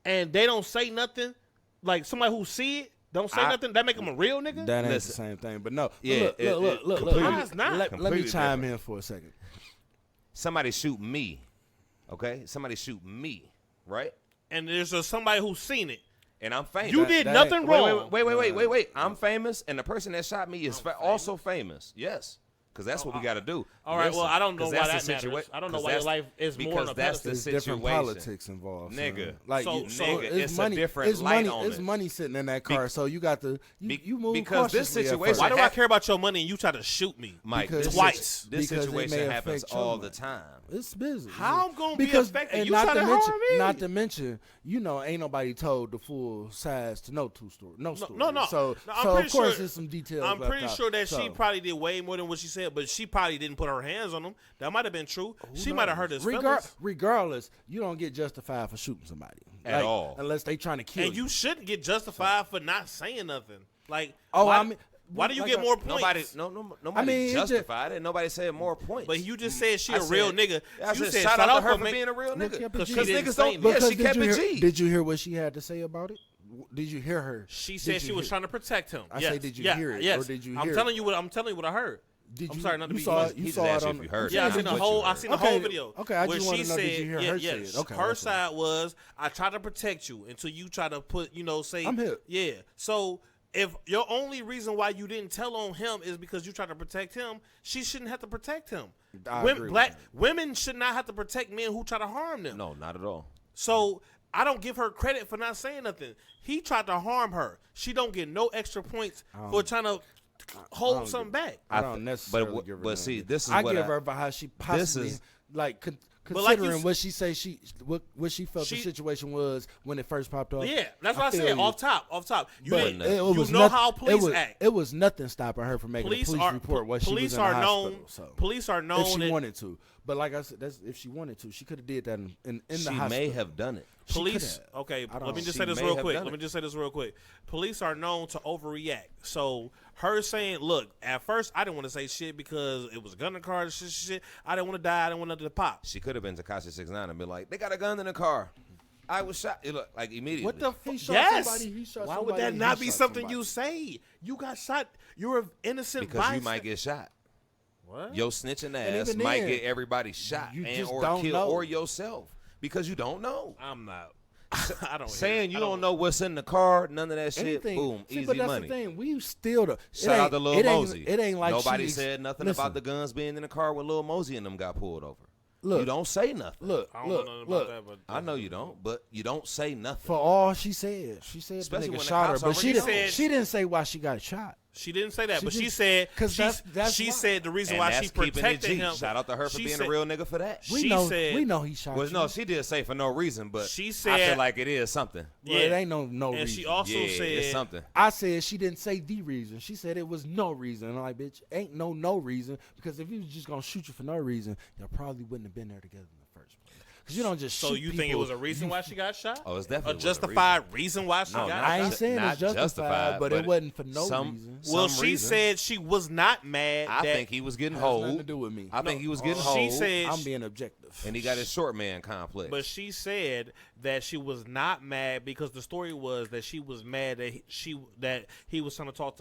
and they don't say nothing, like somebody who see it don't say nothing, that make them a real nigga. That ain't Listen. the same thing. But no. Yeah, Look. Why it's not? Let me Completely chime different. in for a second. Somebody shoot me, okay? Somebody shoot me, right? And there's somebody who's seen it. And I'm famous. You did that nothing ain't- wrong. Wait. I'm famous, and the person that shot me is also famous. Yes. Because that's what we got to do. All right, well, I don't know 'cause why that's that the matters. situa- I don't know 'cause why your that's- life is more because on a that's the pedestal. There's different situation. politics involved, Nigga. son. Like So- nigga, it's a money, different it's light money, on it's it. money sitting in that car, so you got to you move because this cautiously at situation- first. Why do I hap- care about your money and you try to shoot me? Mike, Because- Twice. This because it may situation happens affect your all the life. time. It's business. How I'm gonna be Because- affected? and You not try to mention, harm me. Not to mention, ain't nobody told the full size to no story. No. So, I'm so pretty of course, sure, there's some details. I'm left pretty out. sure that she So, probably did way more than what she said, but she probably didn't put her hands on him. That might have been true. She might have hurt his feelings. Regardless, you don't get justified for shooting somebody At all. unless they trying to kill And you shouldn't get justified for not saying nothing. Like, Oh, why, I mean, why do you like get I- more points? Nobody mean, it just- justified it. Nobody said more points. But you just said she I a real said- nigga. I You said said shout out to her for make- being a real Look, nigga. kept it Because G. she didn't niggas say don't. nothing. Yeah, she Because kept did you it hear, G. did you hear what she had to say about it? Did you hear her? She Did said you she was hear- trying to protect him. I yes. say, did you yeah, hear it, yes. or did you I'm hear telling it? you what I heard. Did I'm you, sorry, not to you be saw, funny. you He saw just it asked you on. if you heard it. Yeah, I Not seen the what whole. you I heard. seen the Okay, whole video. okay, I where just wanna she know, did said, you hear her say it? Okay, her that's side was, I tried to protect you until you try to put, say, I'm here. Yeah. So if your only reason why you didn't tell on him is because you tried to protect him, she shouldn't have to protect him. I agree with Women should not have to protect men who try to harm them. No, not at all. So I don't give her credit for not saying nothing. He tried to harm her. She don't get no extra points for trying to hold something back. I don't necessarily but- give her. but none. see, this is I what give I- her for how she possibly is- like But like you considering s- what she say what she felt the situation was when it first popped off. Yeah, that's what I feel said. you. Off top. You But didn't. it You was know nothing- how police it was, act. It was nothing stopping her from making Police a police are report while she police was in are the known. hospital. So. Police are known. If she that wanted to, but like I said, that's if she wanted to, she could have did that in the She hospital. may have done it. She police. could have. Okay, I don't let me know. just She say this may real have quick. done Let me it. just say this real quick. Police are known to overreact. So her saying, "Look, at first I didn't want to say shit because it was a gun in the car. Shit. I didn't want to die. I didn't want nothing to pop." She could have been Tekashi 6ix9ine and been like, "They got a gun in the car. I was shot." It looked like immediately. What the He fuck? shot Yes. somebody, he shot Why would somebody, that he not be shot something somebody. you say? You got shot. You're an innocent Because you bystander. might get shot. What? Your snitching And ass even might then, get everybody shot you and just or don't killed know. or yourself because you don't know. I'm not. I don't. Saying hear you it. I don't know what's in the car, none of that shit. Anything. Boom, See, easy but that's money. the thing. We still the Shout out to Lil Mosey. It ain't like nobody she said nothing listen, about the guns being in the car when Lil Mosey and them got pulled over. Look, you don't say nothing. Look, I don't know look, nothing look. about that, but I know you don't, but you don't say nothing. For all she said Especially the when nigga the shot her, cops but she already didn't. know. She didn't say why she got shot. She didn't say that, She but she just- said 'cause she's- that's she why. said the reason And why that's she keeping it protected G. him. Shout out to her for She being said- a real nigga for that. We She know. said- we know he shot Well, you. no, she did say for no reason, but She I said- feel like it is something. Well, it ain't no and reason. she also Yeah, said it's something. I said she didn't say the reason. She said it was no reason. And I'm like, bitch, ain't no reason. Because if he was just gonna shoot you for no reason, y'all probably wouldn't have been there together in the first place. Because you don't just So shoot you think it people. was a reason why she got shot? Oh, it's definitely a was a justified reason why she No, got not I shot. ain't saying not it's justified, but it wasn't for no some- reason. Well, some she reason. said she was not mad. I that think he was getting Has nothing to hold. do with me. I think he was getting she hold. said, I'm being objective. And he got his short man complex. but she said that she was not mad because the story was that she was mad that he was trying to talk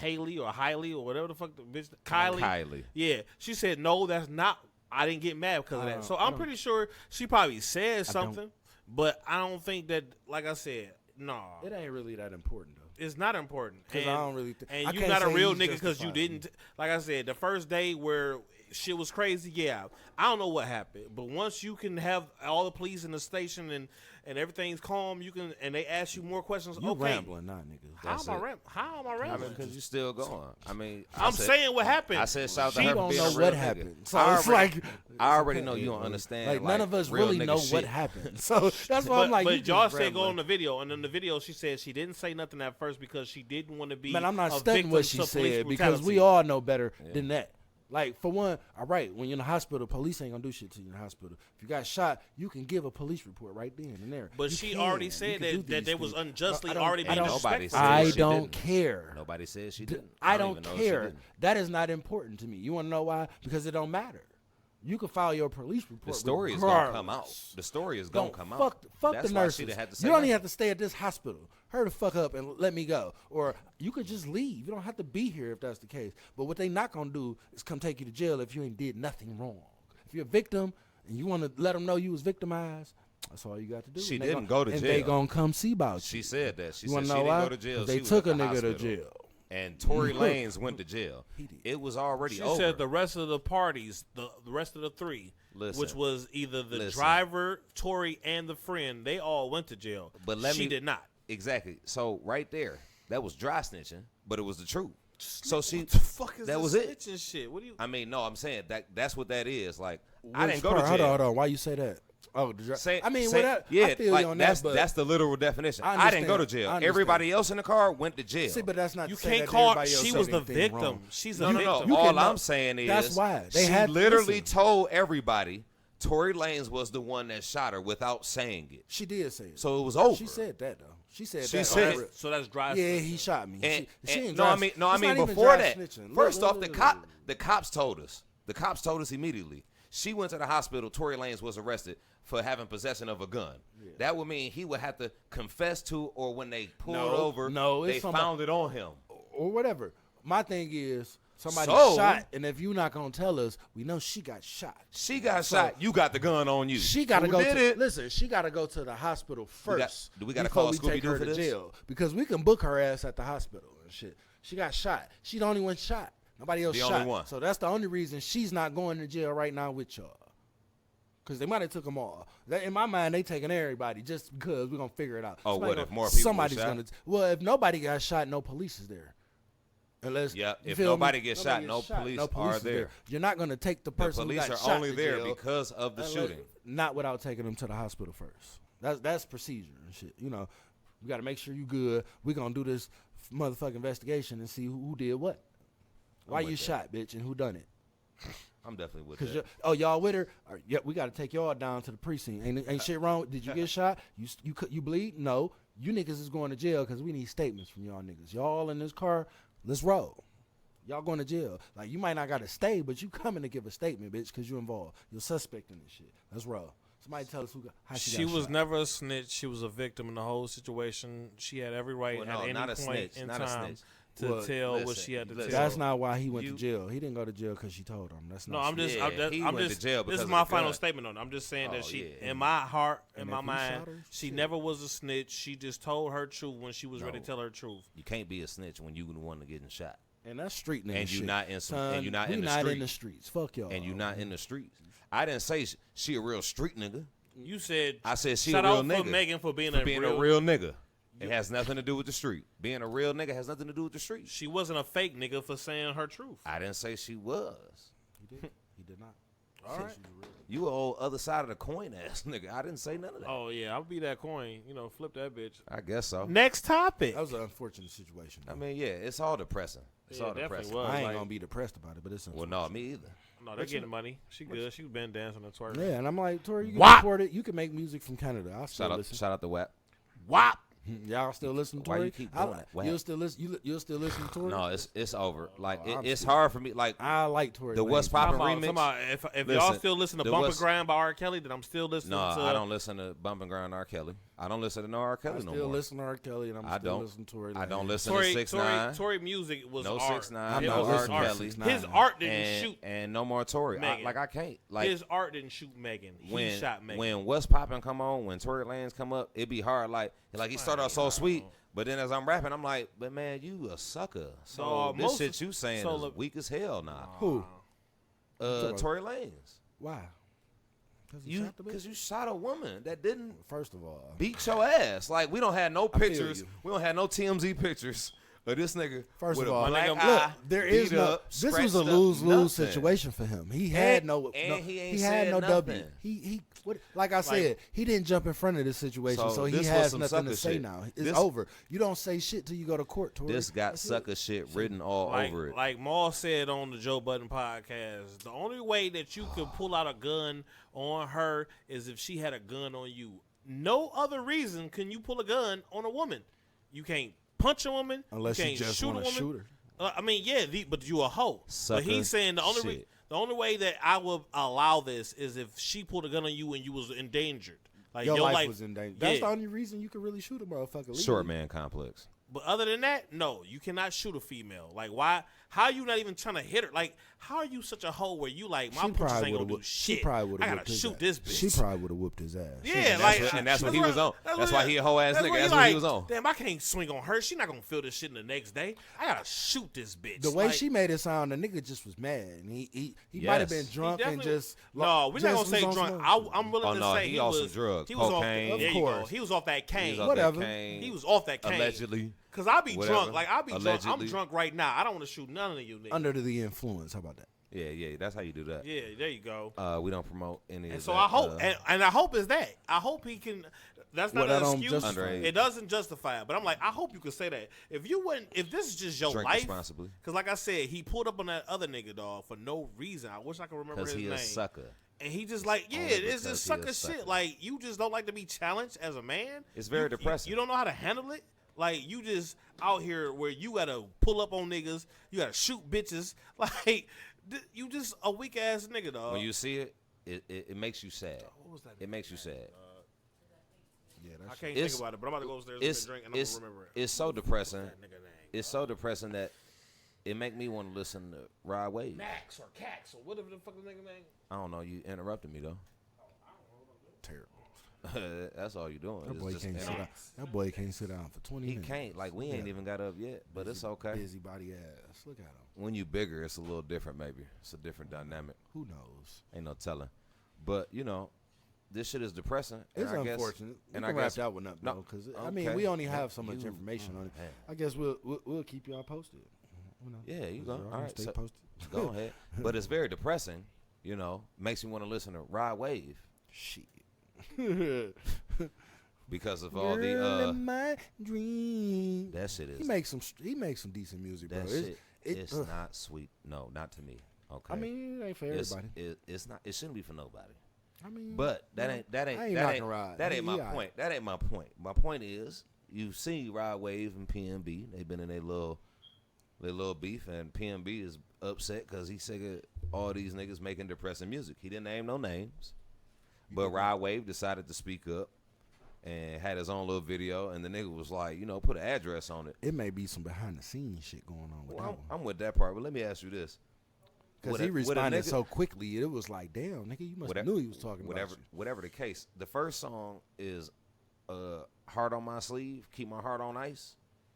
Haley or whatever the fuck the bitch Kylie. Kylie. Yeah, she said no, that's not. I didn't get mad because of that. So I'm pretty sure she probably said something, but I don't think that, like I said, no. It ain't really that important, though. It's not important. Because I don't really think. And you're not a real nigga because you didn't. Like I said, the first day where shit was crazy, yeah. I don't know what happened. But once you can have all the police in the station and everything's calm, you can, and they ask you more questions. You okay. rambling, not nigga. How am I rambling? Because you still going. I mean, I'm saying what happened. I said shout out to She her for don't being know a real what nigga. happened. So I it's already- like I already know you don't understand. Like none of us real really nigga know shit. what happened. So that's why I'm like, you but y'all just said go on rambling. the video, and in the video she said she didn't say nothing at first because she didn't want to be. Man, I'm not a studying what victim she to police said because we brutality. all know better than that. Like, for one, all right, when you're in the hospital, police ain't gonna do shit to you in the hospital. If you got shot, you can give a police report right then and there. But You she can. already You said can do that these they was things. unjustly I don't- already I being don't- Nobody disrespectful. said I she don't didn't. care. Nobody said she didn't. I don't don't even know if she care. didn't. That is not important to me. You want to know why? Because it don't matter. You can file your police report. The story is gonna come out. regardless. The story is gonna Don't come fuck, out. Fuck That's the why nurses. she didn't have to You say don't even nothing. have to stay at this hospital. Hurry the fuck up and let me go. Or you could just leave. You don't have to be here if that's the case. But what they not gonna do is come take you to jail if you ain't did nothing wrong. If you're a victim and you want to let them know you was victimized, that's all you got to do. She And they didn't gonna- go to and jail. they gonna come see about you. She said that. She You said wanna she know didn't why? go to jail. 'Cause She they was took at a the nigga to hospital. jail. And Tory Lanez went to jail. He did. It was already She over. said the rest of the parties, the rest of the three, Listen. which was either the Listen. driver, Tory, and the friend, they all went to jail. But she did not. Exactly. So right there, that was dry snitching, but it was the truth. So she, What the fuck is that this was it. snitching shit? What do you? I mean, no, I'm saying that's what that is. Like, I Which didn't go to part? jail. Hold on. Why you say that? Oh, Say- I mean, say- well, yeah, I feel like you on that's that, but that's the literal definition. I I didn't go to understand. jail. I understand. Everybody else in the car went to jail. see, but that's not. You to say can't that call. everybody else She said was the anything victim. wrong. She's no, a no, victim. no. You All can I'm know. saying is That's why. They she had- literally listen. told everybody Tory Lanez was the one that shot her without saying it. She did say it. So it was over. She said that though. She said She that. said on it. real. So that's dry. Yeah, snitching. he shot me. And, she ain't no, I dry- mean, it's not even before dry that. snitching. First Look, off, look, the cops told us. The cops told us immediately. She went to the hospital. Tory Lanez was arrested for having possession of a gun. That would mean he would have to confess to, or when they pulled over, it's they somebody- found it on him. or whatever. My thing is somebody So- shot, and if you're not gonna tell us, we know she got shot. She got shot. You got the gun on you. She got to Who go. did To, it? listen, she got to go to the hospital first. Do we gotta before call we take Scooby-Doo her for to this? jail? Because we can book her ass at the hospital and shit. She got shot. She the only one shot. Nobody else The shot. only one. So that's the only reason she's not going to jail right now with y'all. Because they might have took them all. In my mind, they taking everybody just because we're going to figure it out. Oh, Somebody what gonna- if more people were Somebody's shot? going to. Well, if nobody got shot, no police is there. Unless, Yeah, you if feel me? nobody gets shot, no police are is there. You're not going to take the The person police who got are shot only to there jail because of the unless- shooting. Not without taking them to the hospital first. That's procedure and shit. You know, we got to make sure you good. We're going to do this motherfucking investigation and see who did what. Why with you that. shot, bitch, and who done it? I'm definitely with Cause that. y'all with her? Yeah, we got to take y'all down to the precinct. Ain't shit wrong. Did you get shot? You bleed? No. You niggas is going to jail because we need statements from y'all niggas. Y'all in this car, let's roll. Y'all going to jail. Like, you might not got to stay, but you coming to give a statement, bitch, because you involved. You're suspect in this shit. Let's roll. Somebody tell us how She got was shot. never a snitch. She was a victim in the whole situation. She had every right Well, at no, any not a point snitch, in not a time snitch. to Well, tell what listen, she had to listen. tell. That's not why he went You- to jail. He didn't go to jail because she told him. That's No, not I'm just, Yeah, I'm he just, went to jail this because is of my the final gun. statement on it. I'm just saying Oh, that she, yeah. in my heart, in And my if he mind, shot her, she shit. never was a snitch. She just told her truth when she was ready to No. tell her truth. You can't be a snitch when you the one to getting shot. And that's street nigga And you shit. not in some- Son, and you not we in the not in street. the streets. Fuck y'all. And you not in the streets. I didn't say she a real street nigga. You said, I said she shout a real out nigga. for Megan for being, For a, being real, a real nigga. It has nothing to do with the street. Being a real nigga has nothing to do with the street. She wasn't a fake nigga for saying her truth. I didn't say she was. He did. He did not. All right. You a old other side of the coin ass nigga. I didn't say none of that. Oh yeah, I'll be that coin. You know, flip that bitch. I guess so. Next topic. That was an unfortunate situation. I mean, yeah, it's all depressing. It's Yeah, all it definitely depressing. was. I ain't like- gonna be depressed about it, but it's Well, no, me either. No, they're getting money. She good. She been dancing and twerking. Yeah, and I'm like, Tori, you can Wop. support it. You can make music from Canada. I'll still listen. Shout out to WAP. Wop. Y'all still listen to Why Tori? you keep doing that? Whack. You'll still listen. You'll still listen to Tori? No, it's over. Like I'm it's still- hard for me. Like I like Tori. The What's Lanez. Poppin' Talking remix. about, if y'all Listen, still listen to the Bump and What's- Grind by R. Kelly, then I'm still listening No, to. I don't listen to Bump and Grind R. Kelly. I don't listen to no R. Kelly I no still more. listen to R. Kelly, and I'm still listening to Tory Lanez. I don't listen to 6ix9ine. Tory music was No art. 6ix9ine. It No was R. art. Kelly. His art didn't shoot. And no more Tory. Megan. I can't. Like His art didn't shoot Megan. He shot Megan. When What's Poppin' come on, when Tory Lanez come up, it be hard. Like he started off so sweet, but then as I'm rapping, I'm like, but man, you a sucker. So this shit you saying is weak as hell now. Who? Tory Lanez. Why? Because you shot a woman that didn't. First of all, beat your ass. Like we don't have no I feel pictures. you. We don't have no TMZ pictures of this nigga. First with of all, a black look, eye, there is beat no. up, This was scratched a up, lose-lose nothing. situation for him. He had he had no said W. nothing. He like I said, he didn't jump in front of this situation, so he this was has some nothing sucker to say shit. now. It's This- over. You don't say shit till you go to court. Tory. This got That's sucker shit written all over it. Like Maul said on the Joe Budden podcast, the only way that you could pull out a gun on her is if she had a gun on you. No other reason can you pull a gun on a woman. You can't punch a woman Unless you you can't just shoot a want to woman. shoot her. I mean, yeah, but you a hoe. Sucker but he's saying the only shit. the only way that I would allow this is if she pulled a gun on you and you was endangered. Like Your your life was in danger. That's Yeah. the only reason you could really shoot a motherfucker. legally. Short man complex. But other than that, no, you cannot shoot a female. Like, why? How you not even trying to hit her? Like, how are you such a hoe where you like my She punches probably ain't gonna would've do whooped- shit? She probably would I have gotta whooped his shoot ass. this bitch. She probably would have whooped his ass. Yeah, And like that's what he was on. That's why he a hoe ass nigga. That's what he was on. Damn, I can't swing on her. She not gonna feel this shit in the next day. I gotta shoot this bitch. The way Like, she made it sound, the nigga just was mad. And he might have been Yes. drunk he and definitely- just No, we're not gonna just say was on drunk. some- I'm willing Oh, to no, say he he on was some drugs, He was cocaine. off. There Of you go. course. He was off that cane. He was off Whatever. that cane. He was off that cane. Allegedly. Cause I be Whatever. drunk. Like I be drunk. I'm Allegedly. drunk right now. I don't want to shoot none of you niggas. under the influence. How about that? Yeah, that's how you do that. Yeah, there you go. We don't promote any And of so that. I hope, and I hope is that. I hope he can. That's not Well, that an don't excuse. justify it. It doesn't justify it. But I'm like, I hope you could say that. If you wouldn't, if this is just your Drink life, responsibly. because like I said, he pulled up on that other nigga dog for no reason. I wish I could remember his Because he name. a sucker. And he just like, yeah, Only it's because just he a sucker sucker. shit. Like you just don't like to be challenged as a man. It's very depressing. You don't know how to handle it. Like you just out here where you gotta pull up on niggas, you gotta shoot bitches. Like you just a weak ass nigga, dog. When you see it, it makes you sad. What was that It makes you sad. Yeah, I that's can't It's- think about it, but I'm about to go upstairs and get a drink and I'm gonna remember it. It's so depressing. That nigga name. It's so depressing that it make me want to listen to Rod Wave. Max or Cax or whatever the fuck the nigga name. I don't know. You interrupted me though. terrible. That's all you doing. That is boy just can't sit interrupt. down. That boy can't sit down for 20 He minutes. can't. Like we ain't even got up yet, but it's okay. Busybody ass. Look at him. When you bigger, it's a little different. Maybe it's a different dynamic. Who knows? Ain't no telling. But you know, this shit is depressing. and It's I guess- unfortunate. We and can I wrap guess that one up no, though, because I okay. mean we only have so much You- information on it. man. I guess we'll keep y'all posted. You know, Yeah, you go. y'all All gonna right, stay so- posted. Go ahead. But it's very depressing. You know, makes me want to listen to Rod Wave Shit. because of all Girl the in my dream. that shit is He makes some decent music, bro. that It's- shit. it- It's ugh. not sweet. No, not to me. Okay. I mean, it ain't for it's, everybody. it's not. It shouldn't be for nobody. I mean, But that you know, ain't that ain't I ain't that knocking ain't, Rod. that ain't He my alright. point. That ain't my point. My point is you see Rod Wave and PNB. They've been in their little beef, and PNB is upset because he's sick of all these niggas making depressing music. He didn't name no names, but Rod Wave decided to speak up and had his own little video, and the nigga was like, you know, put an address on it. It may be some behind the scenes shit going on with Well, that one. I'm with that part, but let me ask you this. Because With he a- with a responded nigga- so quickly, it was like, damn, nigga, you must have knew he was talking about you. Whatever the case, the first song is Heart on My Sleeve, Keep My Heart on Ice,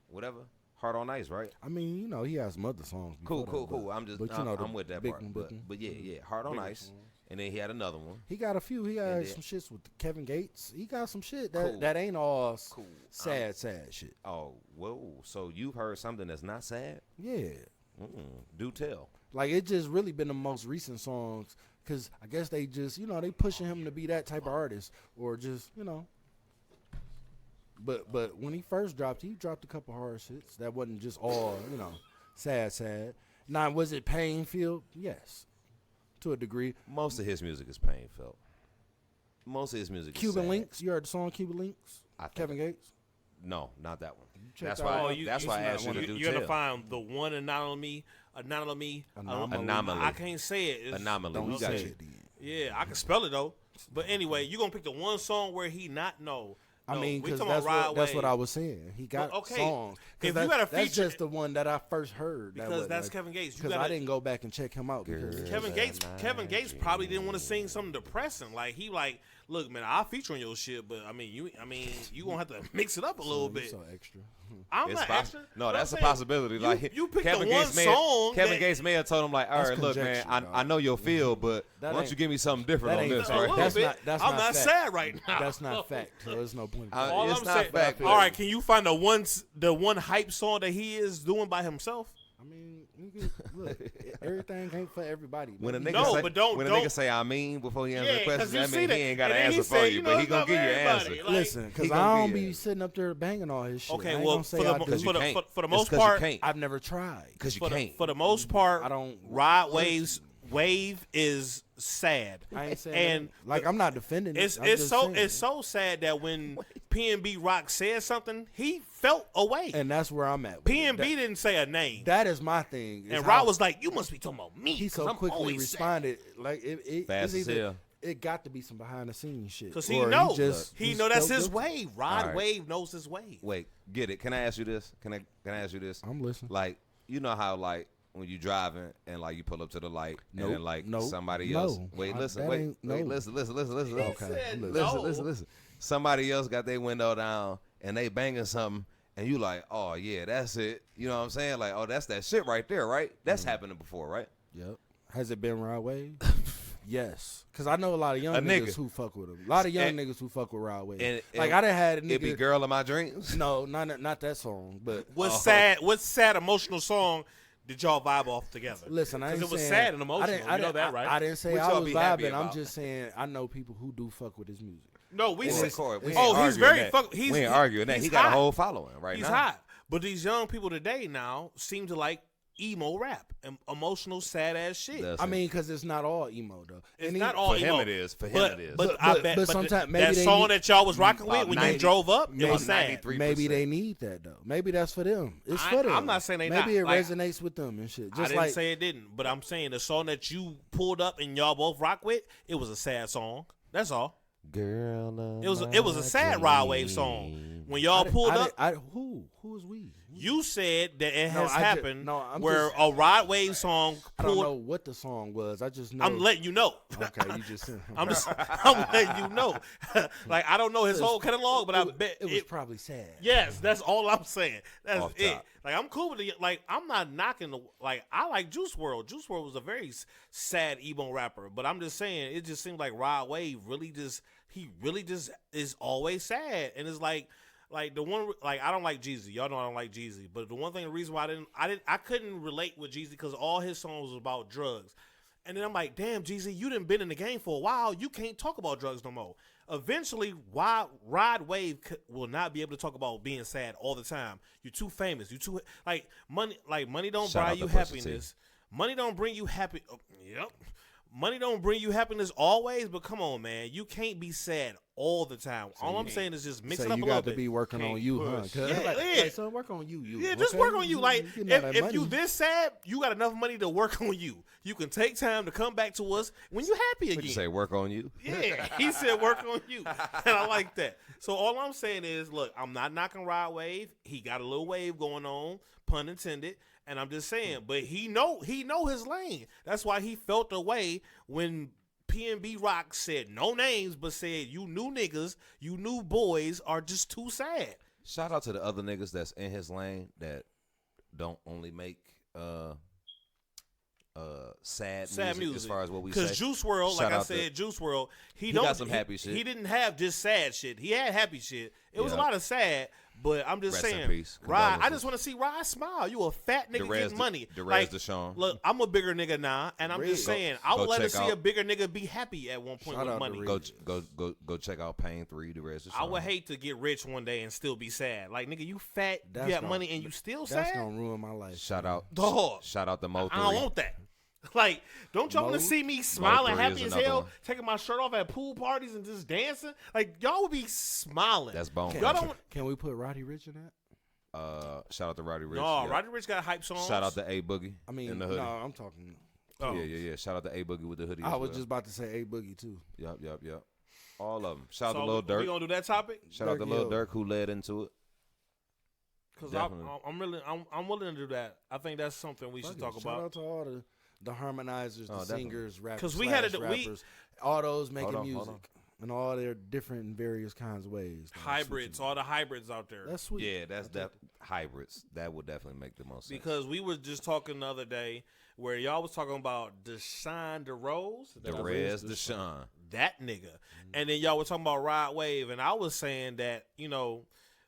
whatever. Heart on Ice, right? I mean, you know, he has some other songs. Cool, before cool, that, cool. I'm just, but you know, the I'm with that big part. one, But, big one. but yeah, Heart on Bigger Ice. songs. And then he had another one. He got a few. He got And then- some shits with Kevin Gates. He got some shit that, Cool. that ain't all Cool. sad shit. Oh, whoa. So you've heard something that's not sad? Yeah. Do tell. Like, it just really been the most recent songs because I guess they just, you know, they pushing him to be that type of artist or just, you know. But when he first dropped, he dropped a couple hard shits that wasn't just all, you know, sad. Now, was it pain-filled? Yes, to a degree. Most of his music is pain felt. Most of his music is Cuban sad. Links, you heard the song Cuban Links? I think- Kevin Gates? No, not that one. Check That's that why. out. That's why I asked you to do You're gonna tell. find the one anomaly. Anomaly. Anomaly. I can't say it. It's- Anomaly. Don't We got say you. it then. Yeah, I can spell it though. But anyway, you gonna pick the one song where he not know. I mean, we because talking about that's what Rod I was saying. He got okay, songs. if That, you got a that's feature- just the one that I first heard. because that's Kevin Gates. You Because I gotta- didn't go back and check him out. Because Kevin Gates probably didn't want to sing something depressing. Like he like, look, man, I'll feature on your shit, but I mean, you gonna have to mix it up a little bit. So extra. I'm It's not poss- extra. No, But that's I'm a saying, possibility. Like you picked Kevin the one Gates may song. Kevin Gates may have told him like, all That's right, look, man, conjecture, I know your feel, but That why don't ain't- you give me something different that on ain't this, a fact. right? little That's bit. not- that's I'm not not fact. sad right now. That's not fact. So there's no point. All It's I'm not saying, fact. all right, can you find the one hype song that he is doing by himself? I mean, look, everything ain't for everybody. When a man. nigga No, say, but don't- when a don't- nigga say I mean before he answers Yeah, the 'cause question, you that see mean that. he ain't got an And then he answer for said, you, you but know, he it's gonna not give for you an answer. everybody. Like- Listen, because He I gonna don't give be you- sitting up there banging all his shit. I Okay, ain't well, gonna say for I the do. Because you can't. for the It's most 'cause you part, can't. I've never tried. Because you for the, can't. for the most part, I don't- Rod Wave is sad. I ain't saying And that. Like I'm not defending it. It's I'm it's just so saying. it's so sad that when PNB Rock said something, he felt away. And that's where I'm at. with it. PNB That- didn't say a name, That is my thing. is and how Rod was like, "You must be talking about me." he 'cause so I'm quickly always sad." responded. Like it Fast it's as either, hell. it got to be some behind the scenes shit. Because he or knows. he He know that's felt his guilty. wave. Rod All right. Wave knows his wave. Wait, get it. Can I ask you this? Can I ask you this? I'm listening. Like, you know how like when you driving and like you pull up to the light and then Nope, like nope, somebody no. else. Wait, I- listen, that wait, ain't- wait, no. listen. He Okay, said listen, no. listen. Somebody else got their window down and they banging something, and you like, oh yeah, that's it. You know what I'm saying? Like, oh, that's that shit right there, right? That's happening before, right? Yep. Has it been Rod Wave? Yes. Because I know a lot of young A niggas nigga. who fuck with him. A lot of young And- niggas who fuck with Rod Wave. And- like and I done had a nigga. It be girl in my dreams. No, not that song. But What sad emotional song did y'all vibe off together? listen, I ain't Because it was saying, sad and emotional. I didn't, You know that, right? I didn't say What I y'all was be happy vibing. I'm about? just saying I know people who do fuck with his music. No, we Well, said. of course, we ain't Oh, he's arguing very that. fuck. We ain't arguing that. he's He got a hot. whole following right He's now. hot. But these young people today now seem to like emo rap and emotional sad ass shit. Listen, I mean, because it's not all emo though. It's And not he- all for him emo. it is. For him But, it is. but I But- bet. but But sometimes maybe that they song need- that y'all was rocking with when 90 you drove up, it was sad. 93. Maybe they need that though. Maybe that's for them. It's I- for them. I'm not saying they Maybe not. it Like, resonates with them and shit. I Just didn't like say it didn't, but I'm saying the song that you pulled up and y'all both rock with, it was a sad song. That's all. Girl, It was a sad Rod Wave song. When y'all pulled up, who is we? you said that it No, has I ju- happened no, I'm where just- a Rod Wave song I don't know pulled. what the song was. I just know. I'm letting you know. Okay, you just. I'm letting you know. Like I don't know his whole catalog, but I bet it was probably sad. Yes, that's all I'm saying. That's Off it. top. Like I'm cool with it. Like I'm not knocking the. Like I like Juice WRLD. Juice WRLD was a very sad emo rapper, but I'm just saying it just seems like Rod Wave really just is always sad, and it's like the one like I don't like Jeezy. Y'all know I don't like Jeezy, but the one thing, the reason why I couldn't relate with Jeezy because all his songs was about drugs. And then I'm like, damn, Jeezy, you done been in the game for a while. You can't talk about drugs no more. Eventually, Rod Wave will not be able to talk about being sad all the time. You're too famous. You too money. Like money don't Shout buy out you to Pusha T. happiness. Money don't bring you happy. Oh, yep. Money don't bring you happiness always. But come on, man, you can't be sad all the time. All I'm saying is just mix it So up you a little got to bit. be working on you, huh? Yeah, yeah. So work on you. Yeah, just okay? work on you. Like, getting all that if you money. this sad, you got enough money to work on you. You can take time to come back to us when you're happy Would again. you say work on you? Yeah, he said work on you. And I like that. So all I'm saying is, look, I'm not knocking Rod Wave. He got a little wave going on, pun intended. And I'm just saying, but he know his lane. That's why he felt the way when PNB Rock said no names, but said you new niggas, you new boys are just too sad. Shout out to the other niggas that's in his lane that don't only make sad music as far as what we say. Because Juice WRLD, like Shout I out said, to- Juice WRLD, He got some happy shit. He didn't have just sad shit. He had happy shit. It was a Yeah. lot of sad, but I'm just Rest in saying, peace. Rod, I Condolences. just want to see Rod smile. You a fat nigga Derez getting money. Derez Deshaun. Look, I'm a bigger nigga now, and I'm just saying, I would go like to check see a out- bigger nigga be happy at one point Shout with out money. to Go check out Pain 3, the rest of I would hate to get rich one day and still be sad. Like, nigga, you fat, That's you got gonna- money, and you still That's sad? gonna ruin my life. Shout out Dog. Shout out to Mo 3. I don't want that. Like, don't y'all want to Mo- see me smiling, Mo3 happy is as another hell, one. taking my shirt off at pool parties and just dancing? Like, y'all would be smiling. That's bone. Y'all don't. Can we put Roddy Ricch in that? Shout out to Roddy Ricch. No, yeah. Roddy Ricch got hype songs. Shout out to A Boogie. I mean, in the hoodie. no, I'm talking. Oh. Yeah. Shout out to A Boogie with the hoodie. I as was well. just about to say A Boogie too. Yup. All of them. Shout out So to Lil we Durk. gonna do that topic? Shout out to Dirk, Lil yo. Durk who led into it. Because Definitely. I'm willing to do that. I think that's something we should Fuck it. talk Shout about. out to all the harmonizers, the definitely. singers, rappers, 'Cause we had slash it- we- rappers, all those making Hold on. music in all their different and various kinds of ways. That's Hybrids, what all the hybrids out there. that's sweet. Yeah, that's hybrids. That would definitely make the most sense. Because we were just talking the other day where y'all was talking about Deshaun DeRose. Derez Deshaun. That nigga. And then y'all were talking about Rod Wave. And I was saying that,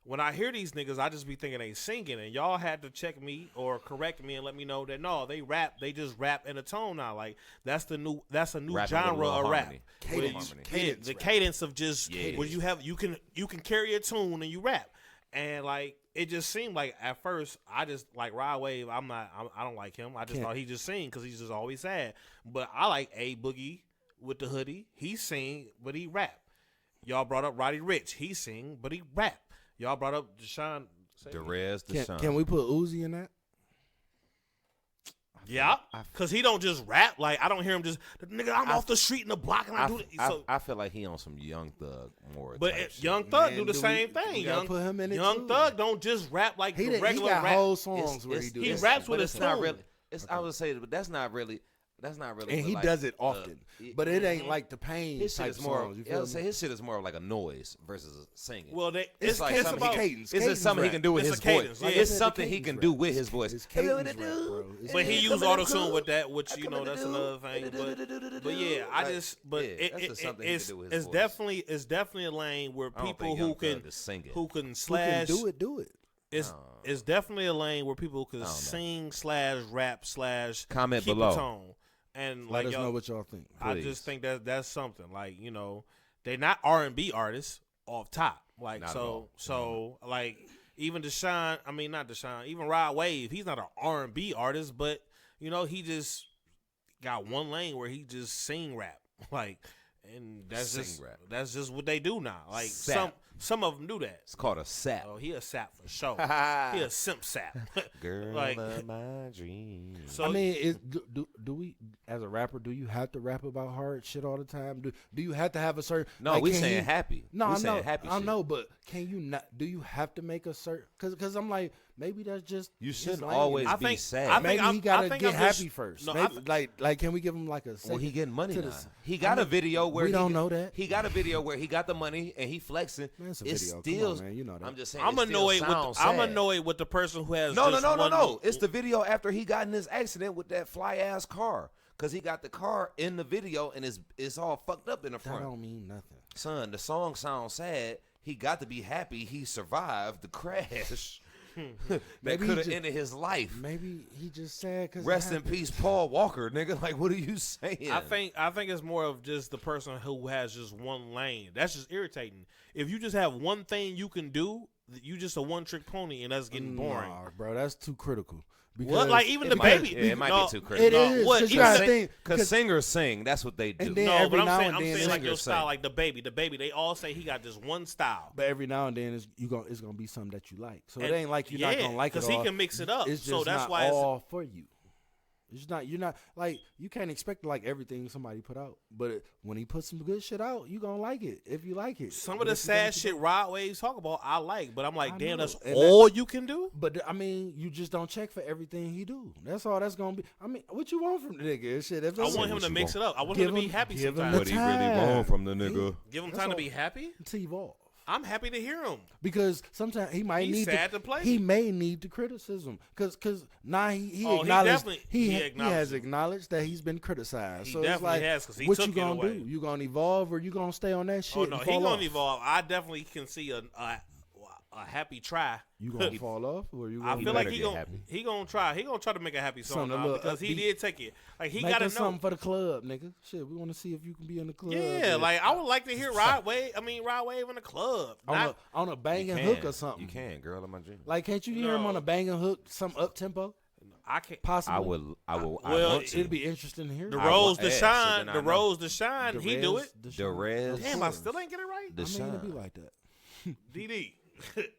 when I hear these niggas, I just be thinking they singing. And y'all had to check me or correct me and let me know that no, they rap. They just rap in a tone now. Like that's a new Rapping with a genre little of rap. harmony. Where Cadence. you- Cadence the rap. cadence of just Yeah. where you can carry a tune and you rap. And like it just seemed like at first I just like Rod Wave. I don't like him. I just Can't- thought he just sing because he's just always sad. But I like A Boogie with the hoodie. He sing, but he rap. Y'all brought up Roddy Ricch. He sing, but he rap. Y'all brought up Deshaun. Derez Deshaun. Can we put Uzi in that? Yeah, because he don't just rap. Like I don't hear him just nigga. I'm off the street in the block and I do it. So, I feel like he on some Young Thug more. but type shit. Young Thug Man, do the do same we thing. gotta Young put him in it Young too. Thug don't just rap like He the regular got rap. whole songs where he do he that. raps with but his it's not tone. really. I would say, but that's not really. And he like, does it often, but it ain't like the pain His shit type is more. songs. You I feel would say me? his shit is more of like a noise versus singing. Well, It's like it's something about he cadence. It's just something he can do with It's his a cadence, voice. yeah. It's It's a something he cadence can rap. do with his voice. It's cadence rap, bro. It's But he cadence used coming auto to tune do. with that, which I coming to that's do. another thing. But yeah, I Like, just but yeah, that's just something he can do with his it's voice. definitely a lane where I don't people think who Young can Thug is singing. who can Who slash can do it. it's definitely a lane where people can know. sing slash rap slash Comment keep below. a tone. And Let like us know y'all, what y'all think. I Please. just think that's something like they're not R&B artists off top like Not at all. like even Deshaun, I mean not Deshaun, even Rod Wave, he's not an R&B artist, but he just got one lane where he just sing rap like, and that's Sing just rap. that's just what they do now. Like Sap. some of them do that. It's called a sap. Oh, he a sap for sure. He a simp sap. Girl like of my dreams. so. I mean, do we as a rapper? Do you have to rap about hard shit all the time? Do you have to have a certain? No, like, we can saying you- happy. No, we I saying know, happy I shit. know, but can you not? Do you have to make a certain? Because I'm like maybe that's just You his shouldn't lane. always I be think- sad. I think Maybe I'm- he gotta I think get I'm just- happy first. no, Maybe, like, can we give him like a? Well, second he getting money to now. the- He got a video where we he don't know that. He got a video where he got the money and he flexing. Man, it's a It's video. Come still, on, man. You know that. I'm just saying. I'm it still annoyed with sounds I'm sad. annoyed with the person who has No, just no. one- It's the video after he got in this accident with that fly ass car. Cause he got the car in the video and it's all fucked up in the That front. don't mean nothing. Son, the song sounds sad. He got to be happy he survived the crash. that Maybe he could have just- ended his life. Maybe he just sad because Rest in peace, Paul Walker, nigga. Like, what are you saying? I think it's more of just the person who has just one lane. That's just irritating. If you just have one thing you can do, you just a one trick pony, and that's getting boring. Nah, bro, that's too critical. What? Like even the might- baby? yeah, it might no, get too critical. It No, is. what? 'Cause you Even gotta the- think. Because singers sing. That's what they do. And then- No, every but I'm now saying and then like your singers style, sing. like the baby. The baby, they all say he got just one style. But every now and then it's gonna be something that you like. So And- it ain't like you're not gonna like it because he all. can mix it up. It's just So that's not why it's all for you. It's not. You're not like you can't expect to like everything somebody put out. But when he puts some good shit out, you gonna like it if you like it. some of But the if you sad don't, shit Rod Waves talk about. I like, but I'm like, I damn, know. that's And all you can do. But I mean, you just don't check for everything he do. That's all that's gonna be. I mean, what you want from the nigga? Shit, if I that's want him what to you mix want. it up. I want Give him to be him- happy give him sometimes. the What he really time. want from the nigga? Give him That's time to all. be happy. to evolve. I'm happy to hear him. Because sometimes he might He's need sad to play he me. may need the criticism because now he Oh, he acknowledged definitely- he he has acknowledged it. acknowleded that he's been criticized. He so it's definitely like, has, 'cause he what took you it gonna away. do? You gonna evolve or you gonna stay on that shit? Oh no, and he fall gonna off? evolve. I definitely can see a happy try. You gonna fall off or you? I Gonna feel like better he get gonna happy. he gonna try. He gonna try to make a happy song Something a now little because he upbeat. did take it. Like he make gotta us know. something for the club, nigga. Shit, we want to see if you can be in the club. Yeah, with- like I would like to hear Rod Wave in the club. on a banging hook or something. You can, girl of my dream. Like, can't you hear him No. on a banging hook, some up tempo? I can't. Possibly. I will. I Well, want to. It'd be interesting to hear. The I Rose want- to yeah, so shine, then I the know. Rose to shine. He do it. Derez. Damn, I still ain't get it right. The I mean, it'd be shine. like that. DD.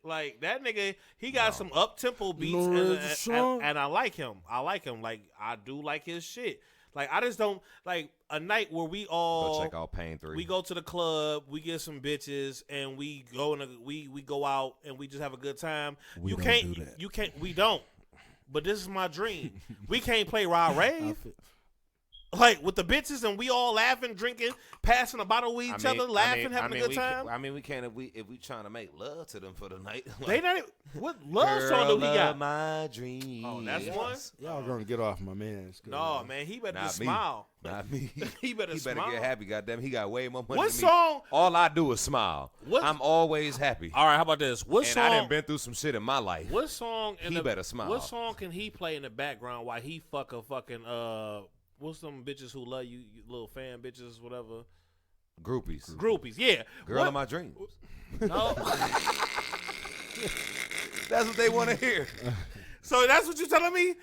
Like that nigga, he got some up tempo beats, No, and, it's a song. and I like him. I like him. Like I do like his shit. Like I just don't like a night where we all Go check out Pain 3. we go to the club, we get some bitches, and we go we go out and we just have a good time. We you don't can't do that. you can't we don't. But this is my dream. We can't play Rod Rave. Like with the bitches and we all laughing, drinking, passing a bottle with each other, laughing, having a good time. We can't if we trying to make love to them for the night. They not even, what love song do he got? My dreams. Oh, that's one. Y'all gonna get off my man. No, man, he better Not just me. smile. Not me. He better smile. get happy. Goddamn, he got way more money What than me. song? All I do is smile. What- I'm always happy. All right, how about this? What and song? I done been through some shit in my life. What song? He better smile. What song can he play in the background while he fuck a fucking what's some bitches who love you, you little fan bitches, whatever. Groupies. Yeah. Girl of my dreams. No. That's what they want to hear. So that's what you're telling me?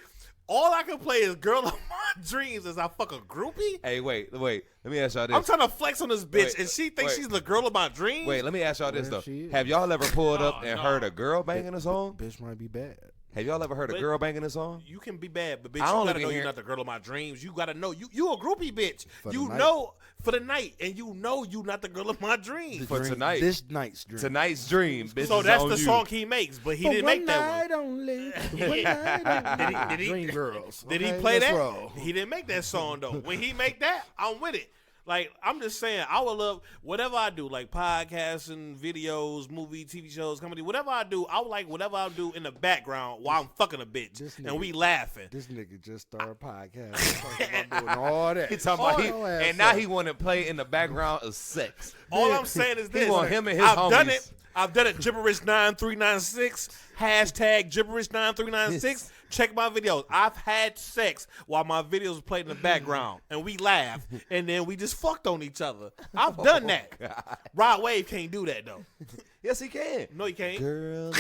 All I can play is Girl of My Dreams as I fuck a groupie? Hey, wait. Let me ask y'all this. I'm trying to flex on this bitch, Wait, and she thinks wait. she's the girl of my dreams? Wait, let me ask y'all this, Where though. she is. Have y'all ever pulled up No, and no. heard a girl banging a song? Bitch might be bad. Have y'all ever heard a But- girl banging a song? You can be bad, but bitch, I you don't gotta even know hear- you're not the girl of my dreams. You gotta know you a groupie bitch. For the You night. know for the night, and you know you not the girl of my dreams. For tonight. This night's dream. Tonight's dream. Bitch So is that's on the you. song he makes, but he For didn't one make that night only. One Did night only. he- did he- Dream girls. Did he Okay, play let's that? roll. He didn't make that song though. When he make that, I'm with it. Like I'm just saying, I would love whatever I do, like podcasting, videos, movie, TV shows, comedy, whatever I do. I would like whatever I do in the background while I'm fucking a bitch This and nigga- we laughing. This nigga just started a podcast. Talking about doing all that. He talking about Your ass and now up. he want to play in the background of sex. All I'm saying is He this: want him and his I've done homies. it. I've done it. Gibberish 9396 hashtag Gibberish 9396. Check my videos. I've had sex while my videos played in the background, and we laughed, and then we just fucked on each other. I've done that. Rod Wave can't do that though. Yes, he can. No, he can't. Girl,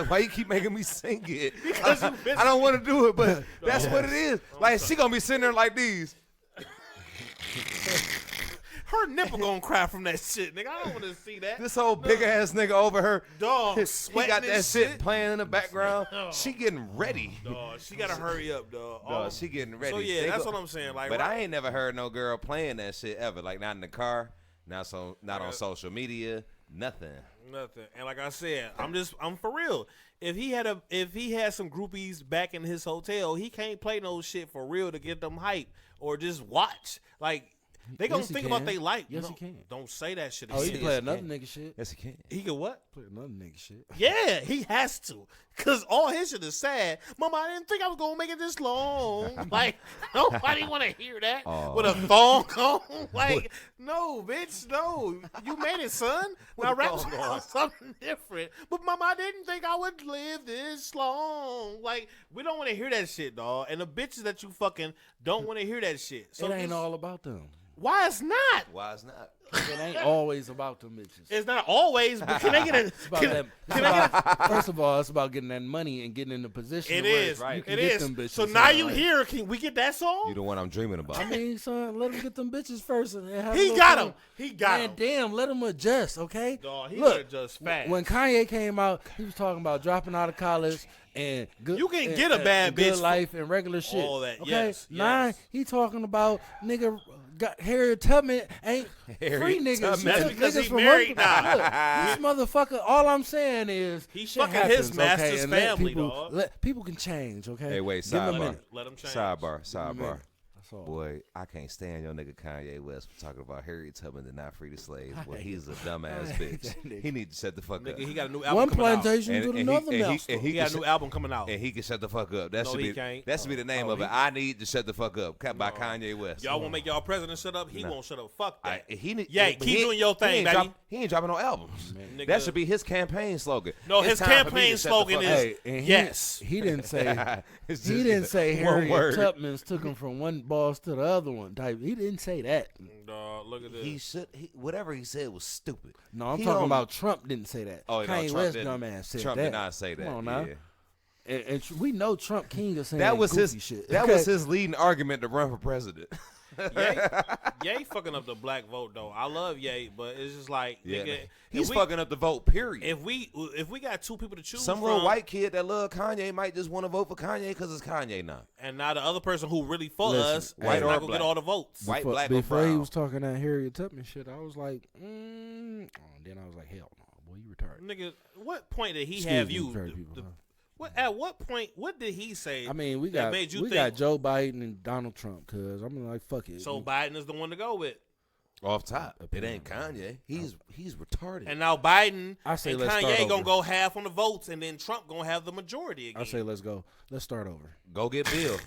why you keep making me sing it? Because you I don't want to do it, but that's what it is. Like she gonna be sitting there like these. Her nipple gonna cry from that shit, nigga. I don't want to see that. This whole big ass nigga over her. Dog, He sweating got that and shit playing in the background. Oh. She getting ready. Dog, she gotta hurry up, dog. Dog, she getting ready. So yeah, They that's go- what I'm saying. Like, But right- I ain't never heard no girl playing that shit ever. Like not in the car, not on social media, nothing. Nothing. And like I said, I'm for real. If he had some groupies back in his hotel, he can't play no shit for real to get them hype or just watch. Like they gonna Yes, he think about can. they like. Yes, no, he can. Don't say that shit Oh, he again. play another nigga shit. Yes, he can. He can what? Play another nigga shit. Yeah, he has to. Cause all his shit is sad. Mama, I didn't think I was gonna make it this long. Like, nobody wanna hear that with a thong on. Like, no, bitch, no. You made it, son. Now rap about something different. But mama, I didn't think I would live this long. Like, we don't wanna hear that shit, dog. And the bitches that you fucking don't wanna hear that shit. So It ain't just- all about them. why it's not? Why it's not? It ain't always about them bitches. It's not always, but can they get a It's about can, that. can I get First of all, it's about getting that money and getting in the position. It where is. you can It get is. them bitches. So now you like- here. Can we get that song? You the one I'm dreaming about. I mean, son, let him get them bitches first. And have a He little got fun. him. He got Man, him. damn, let him adjust, okay? Dawg, he Look, better adjust fast. When Kanye came out, he was talking about dropping out of college and good. You can and- get a bad and good bitch for life and regular shit. all that, Okay, yes, now yes. he talking about nigga. Got Harriet Tubman ain't Harriet free niggas. Tubman. That's because niggas he from married work- now. Look, this motherfucker. All I'm saying is He's shit fucking his happens, master's okay? And let family, people, dog. Let people can change. Okay. Hey, wait, Give him a sidebar. minute. Let him change. Sidebar. That's all. Boy, I can't stand your nigga Kanye West for talking about Harriet Tubman and not free the slaves. Boy, he's a dumbass bitch. that nigga. He need to shut the fuck up. Nigga, he got a new album One coming out. plantation to another master. and He got a can new sh- album coming out. and he can shut the fuck up. That No, should he be can't. that should be the name Oh, of it. he- I need to shut the fuck up. By Kanye West. Y'all want to make y'all president shut up? He Nah. won't shut up. Fuck that. He need, Yeah, but keep he- doing your he thing, ain't baby. he ain't dropping no albums. Nigga. That should be his campaign slogan. No, It's his time for me campaign to shut the slogan fuck is- up. Hey, and yes. He didn't say. It's He just didn't say one Harriet word. Tubman's took him from one boss to the other one. Type. He didn't say that. Dog, look at this. He should. Whatever he said was stupid. No, I'm He talking don't- about Trump didn't say that. Oh, no, Kanye Trump West didn't. dumbass said Trump that. did not say that. Come on now. Yeah. And we know Trump king of saying That was goofy his. shit. That Okay. was his leading argument to run for president. Ye fucking up the black vote though. I love Ye, but it's just like nigga, he's fucking up the vote. Period. If we got two people to choose Some from, little white kid that love Kanye might just want to vote for Kanye because it's Kanye now. and now the other person who really for us white is or not gonna black. get all the votes. White, black, or before brown. he was talking that Harriet Tubman shit, I was like, then I was like, hell no, boy, you retarded. Nigga, what point did he Excuse have me, you? very people, huh? At what point? What did he say? I mean, we that got made you we think, got Joe Biden and Donald Trump, cause I'm like, fuck it. so Biden is the one to go with. Off top, it ain't Kanye. He's retarded. And now Biden I say and let's start Kanye over. gonna go half on the votes, and then Trump gonna have the majority again. I say let's go. Let's start over. Go get Bill.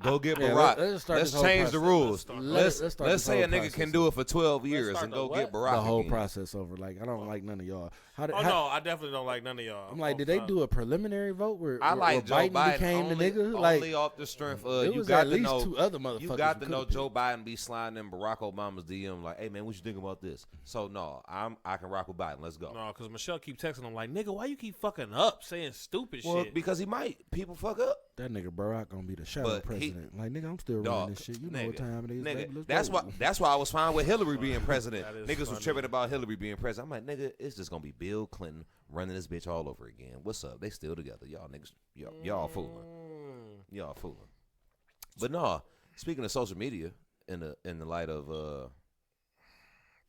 Go get Yeah, Barack. let's start Let's this whole change the process. rules. Let's start Let's this say a whole nigga process can do it for 12 years start and the go what? get Barack. The whole again. process over. Like, I don't like none of y'all. Oh no, I definitely don't like none of y'all. I'm like, did they do a preliminary vote where, I where like Joe Biden became only, the nigga? only Like, off the strength it of you was got at to least know two other motherfuckers. you got to who know could've Joe picked. Biden be sliding in Barack Obama's DM like, hey man, what you think about this? So no, I can rock with Biden. Let's go. No, because Michelle keep texting him like, nigga, why you keep fucking up saying stupid Well, shit? because he might. People fuck up. That nigga Barack gonna be the shadow But president. Like, nigga, I'm still Dog, running this shit. You know what nigga, time it is, nigga. baby. Let's That's go. why I was fine with Hillary being president. That is Niggas was funny. tripping about Hillary being president. I'm like, nigga, it's just gonna be Bill Clinton running this bitch all over again. What's up? They still together. Y'all niggas, y'all fooling. Y'all fooling. But no, speaking of social media, in the light of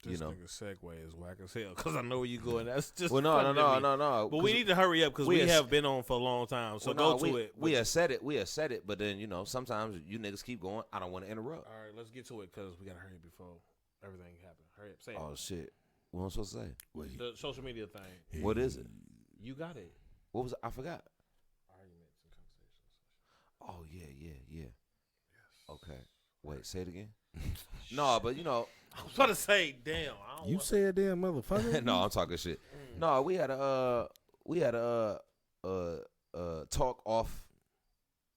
This nigga segue is whack as hell because I know where you going. That's just well, funny to me. no. But we need to hurry up because we have been on for a long time. So go to it. We have said it. We have said it. But then sometimes you niggas keep going. I don't want to interrupt. All right, let's get to it because we gotta hurry before everything happens. Hurry up, say Oh it. shit. What am I supposed to say? The social media thing. What is it? You got it. What was it? I forgot. Arguments and conversations. Oh yeah. Yes. Okay. Wait, say it again. No, but I was about to say, damn. I don't You want- said damn motherfucker. no, I'm talking shit. No, we had a talk off.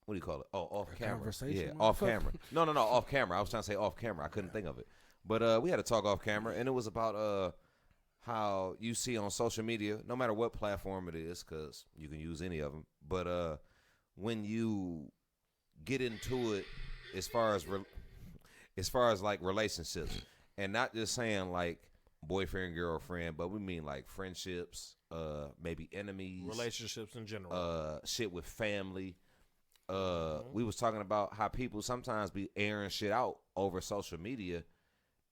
What do you call it? Oh, off camera. conversation, Yeah, off motherfucker? camera. No, off camera. I was trying to say off camera. I couldn't think of it. But we had a talk off camera, and it was about how you see on social media, no matter what platform it is, because you can use any of them. But when you get into it, as far as like relationships, and not just saying like boyfriend, girlfriend, but we mean like friendships, maybe enemies, relationships in general. shit with family. We was talking about how people sometimes be airing shit out over social media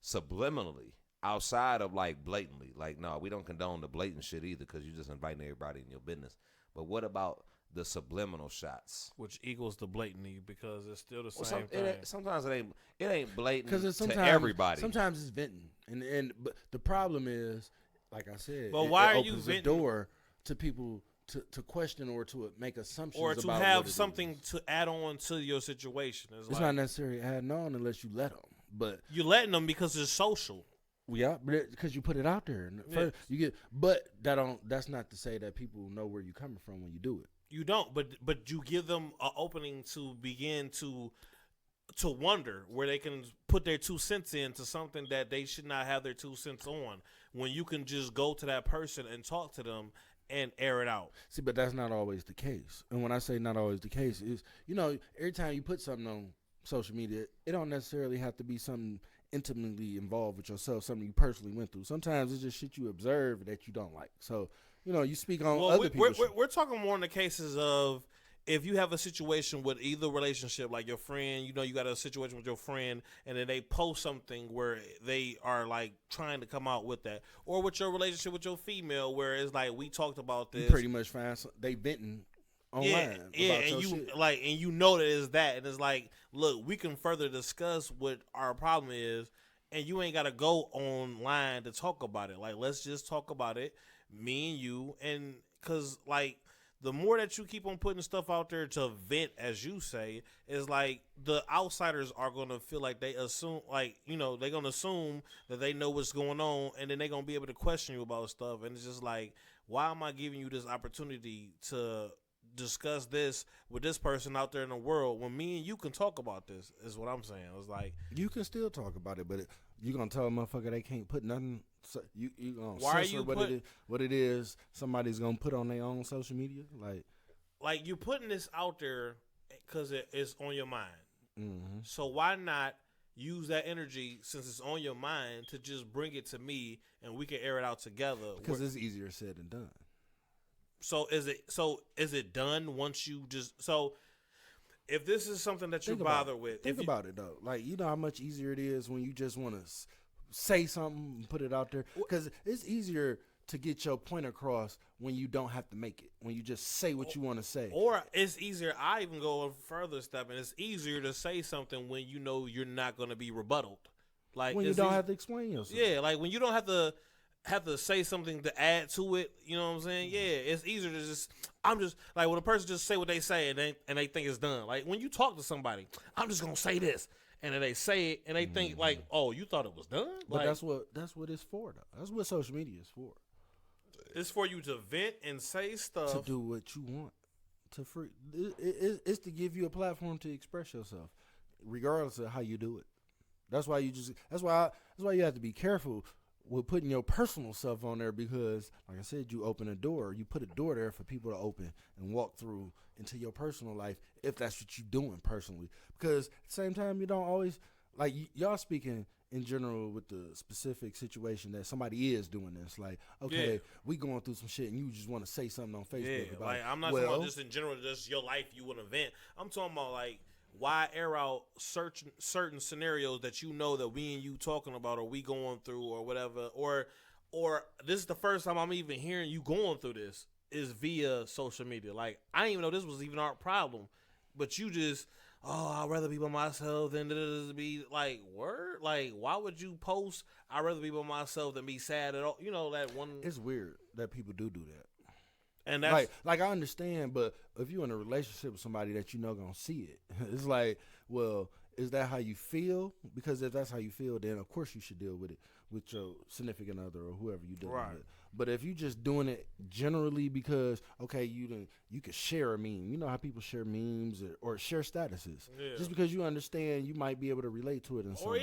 subliminally, outside of like blatantly. Like, no, we don't condone the blatant shit either, because you just inviting everybody in your business. But what about the subliminal shots? Which equals the blatantly because it's still the Well, same thing. sometimes it ain't blatant Because to sometimes everybody. Sometimes it's venting, but the problem is, like I said, But it, why it are you opens the venting? door to people to question or to make assumptions or to about have what it something is. to add on to your situation. It's It's like not necessarily adding on unless you let them. But you're letting them because it's social. yeah, because you put it out there, and first you get. But that's not to say that people know where you're coming from when you do it. You don't, but you give them an opening to begin to wonder where they can put their 2 cents into something that they should not have their 2 cents on. When you can just go to that person and talk to them and air it out. See, but that's not always the case. And when I say not always the case, is every time you put something on social media, it don't necessarily have to be something intimately involved with yourself, something you personally went through. Sometimes it's just shit you observe that you don't like. So, you speak on other people's shit. We're talking more in the cases of if you have a situation with either relationship, like your friend, you got a situation with your friend, and then they post something where they are like trying to come out with that, or with your relationship with your female, where it's like we talked about this. You pretty much find they venting online. Yeah, about and your you shit. and you know that it's that, and it's like, look, we can further discuss what our problem is, and you ain't gotta go online to talk about it. Like, let's just talk about it, me and you, and because like. The more that you keep on putting stuff out there to vent, as you say, is like the outsiders are going to feel like they assume, like, they're going to assume that they know what's going on, and then they're going to be able to question you about stuff. And it's just like, why am I giving you this opportunity to discuss this with this person out there in the world when me and you can talk about this, is what I'm saying. It's like, you can still talk about it, but you going to tell a motherfucker they can't put nothing. So you going to Why are censor you what it is somebody's going to put on their own social media? Like you putting this out there because it's on your mind. Mm-hmm. So why not use that energy since it's on your mind to just bring it to me and we can air it out together. Because it's easier said than done. So is it done once you just if this is something that you're bothered with, think about it though. Like, you know how much easier it is when you just want to say something and put it out there. Because it's easier to get your point across when you don't have to make it. When you just say what you want to say. Or it's easier. I even go a further step, and it's easier to say something when you know you're not going to be rebutted. Like when you don't have to explain yourself. Yeah, like when you don't have to say something to add to it. You know what I'm saying? Yeah, it's easier to just. I'm just like when a person just say what they say and they think it's done. Like when you talk to somebody, I'm just gonna say this. And then they say it, and they think like, "Oh, you thought it was done." But like, that's what it's for, though. That's what social media is for. It's for you to vent and say stuff. To do what you want. It's to give you a platform to express yourself, regardless of how you do it. That's why you have to be careful with putting your personal stuff on there because, like I said, you open a door. You put a door there for people to open and walk through into your personal life if that's what you're doing personally. Because at the same time, you don't always, like, y'all speaking in general with the specific situation that somebody is doing this. Like, okay, we going through some shit and you just want to say something on Facebook about like, it. I'm not talking about just in general, just your life, you want to vent. I'm talking about, like, why air out certain scenarios that you know that we and you talking about or we going through or whatever, or this is the first time I'm even hearing you going through this is via social media. Like, I didn't even know this was even our problem, but you just, I'd rather be by myself than be like, word? Like, why would you post, I'd rather be by myself than be sad at all? You know, that one. It's weird that people do that. And that's like I understand, but if you're in a relationship with somebody that you know gonna see it, it's like, well, is that how you feel? Because if that's how you feel, then of course you should deal with it with your significant other or whoever you dealing with. But if you just doing it generally because you could share a meme, you know how people share memes or share statuses, just because you understand you might be able to relate to it in some way.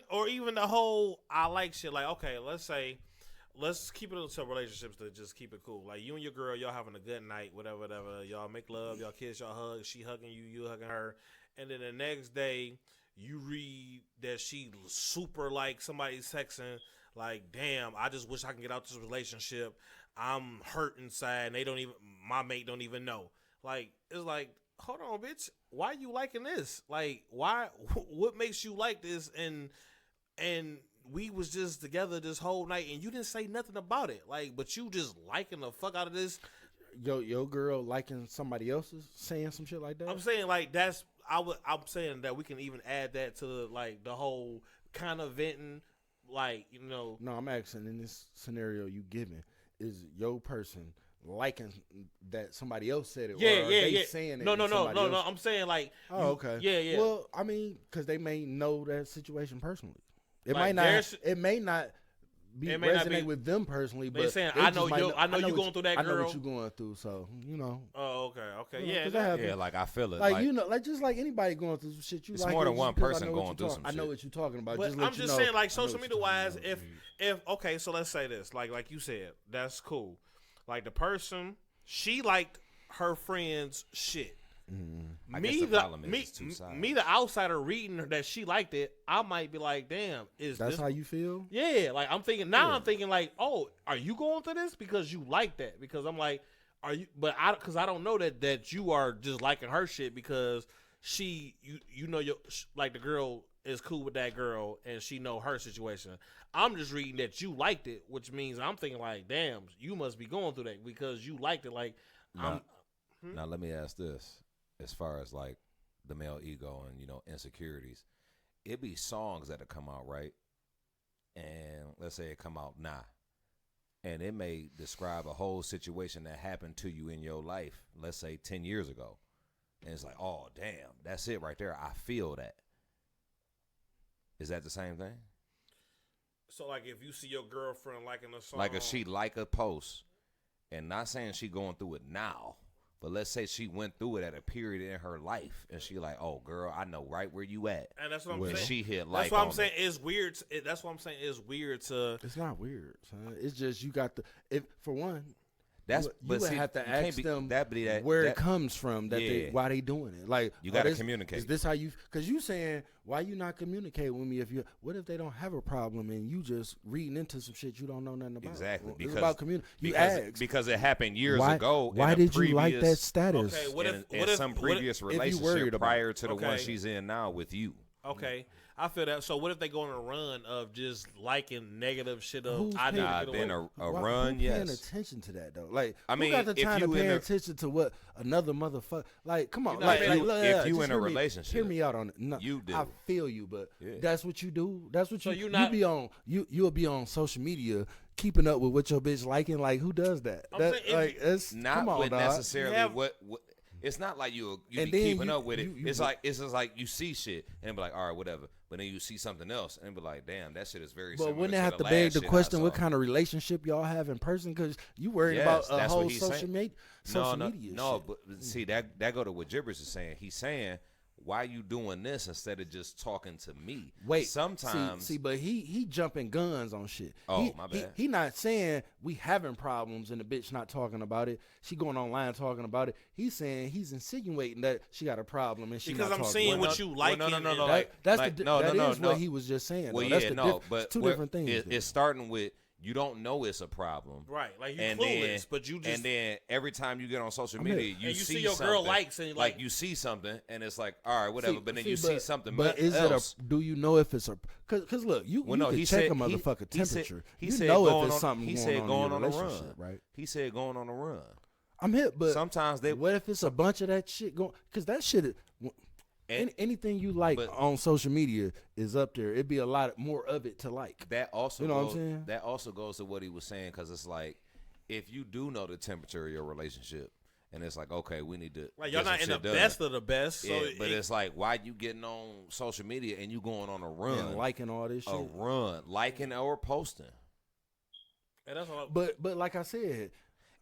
Or even the whole I like shit. Like, okay, let's keep it into relationships to just keep it cool. Like, you and your girl, y'all having a good night, whatever. Y'all make love, y'all kiss, y'all hug. She hugging you, you hugging her. And then the next day, you read that she super like somebody's texting, like, damn, I just wish I can get out this relationship. I'm hurt inside, and my mate don't even know. Like, it's like, hold on, bitch. Why you liking this? Like, what makes you like this? And we was just together this whole night and you didn't say nothing about it. Like, but you just liking the fuck out of this. Your girl liking somebody else's saying some shit like that? I'm saying, like, I'm saying that we can even add that to like the whole kind of venting, like, you know. No, I'm asking, in this scenario you giving, is your person liking that somebody else said it? Yeah, or are they saying it? No. I'm saying, like, okay. Yeah. Well, I mean, because they may know that situation personally. It might not resonate with them personally, but they're saying, I know you going through that girl. I know what you're going through, so you know. Oh, okay, yeah, yeah, like I feel it. Like, you know, like just like anybody going through some shit. It's like more than one person going through some shit. I know what you're talking about. But I'm just saying, like, social media wise, if okay, so let's say this, like you said, that's cool. Like, the person, she liked her friend's shit. Mm-hmm. Me, the outsider reading that she liked it, I might be like, damn, that's how you feel? Yeah, like I'm thinking now. Yeah. I'm thinking like, oh, are you going through this because you like that? Because I'm like, are you? But because I don't know that you are just liking her shit because you know like the girl is cool with that girl and she know her situation. I'm just reading that you liked it, which means I'm thinking like, damn, you must be going through that because you liked it. Like, now let me ask this. As far as like the male ego and, you know, insecurities, it be songs that'll come out, right? And let's say it come out now, and it may describe a whole situation that happened to you in your life, let's say 10 years ago. And it's like, oh, damn, that's it right there. I feel that. Is that the same thing? So, like, if you see your girlfriend liking a song. Like, if she like a post, and not saying she going through it now, but let's say she went through it at a period in her life, and she like, oh, girl, I know right where you at. And that's what I'm saying. She hit like. That's what I'm saying. It's weird. That's what I'm saying. It's weird to. It's not weird, son. It's just you got for one. That's you but would see, have to you can't ask be- them that where that- it comes from, why they doing it. Like You gotta this- communicate. Is this how you? Because you saying why you not communicate with me? What if they don't have a problem and you just reading into some shit you don't know nothing about? Exactly, It's about You ask because it happened years why, ago. Why in a did you like that previous- status? Okay, in some previous worried relationship about prior to the one Okay. she's in now with you? Okay, I feel that. So what if they go on a run of just liking negative shit of Who's I need paying- to Nah, get been away? a Why- run, who paying yes. attention to that though? Like, I mean, who got the if time to you pay in a- attention to what another motherfucker? Like, come on, You're not like, paying- like, look, if yeah, you just in a hear me- relationship, hear me out on it. No, you do. I feel you, but Yeah. that's what you do. That's what So you. you not- be on. You'll be on social media keeping up with what your bitch liking. Like, who does that? I'm That saying if like, you- it's Not come on, with dog. necessarily You have- what. It's not like you be And then keeping you- up with it. you- It's just like you see shit and be like, all right, whatever. But then you see something else and be like, damn, that shit is very. But similar wouldn't it to have the to beg last the shit I question what saw. kind of relationship y'all have in person? Because you worried Yes, about a that's what whole he's social saying. media. Social media. No, shit. but see that go to what Gibbers is saying. He's saying, why you doing this instead of just talking to me? Wait, sometimes see, but he jumping guns on shit. Oh, my bad. He not saying we having problems and the bitch not talking about it. She going online talking about it. He's saying he's insinuating that she got a problem and she Because not I'm talking seeing about what it. you like. no, and- That's like, the, no, that no, is no. what he was just saying. well, though. That's yeah, the no, diff- but it's two what- different things. there. It's starting with you don't know it's a problem. Right, like you And clueless, then, but you just and then every time you get on social I'm media, here. you see see your something, girl likes and like like you see something, and it's like, all right, whatever. but then you see something But is else. it a? Do you know if it's a? Because look, you Well, you no, can he check said a motherfucker he said- temperature. he you said know going if it's on- something he going said on going in on your a run. relationship, right? He said going on a run. I'm hip, but Sometimes they what if it's a bunch of that shit going? Because that shit, anything you like but- on social media is up there. It'd be a lot more of it to like. that also You know what I'm goes, saying? that also goes to what he was saying because it's like if you do know the temperature of your relationship and it's like okay we need to like y'all get some not in the shit done. best of the best. So Yeah, but it's like why you getting on social media and you going on a run And liking all this shit. a run liking or posting and that's all. But like I said,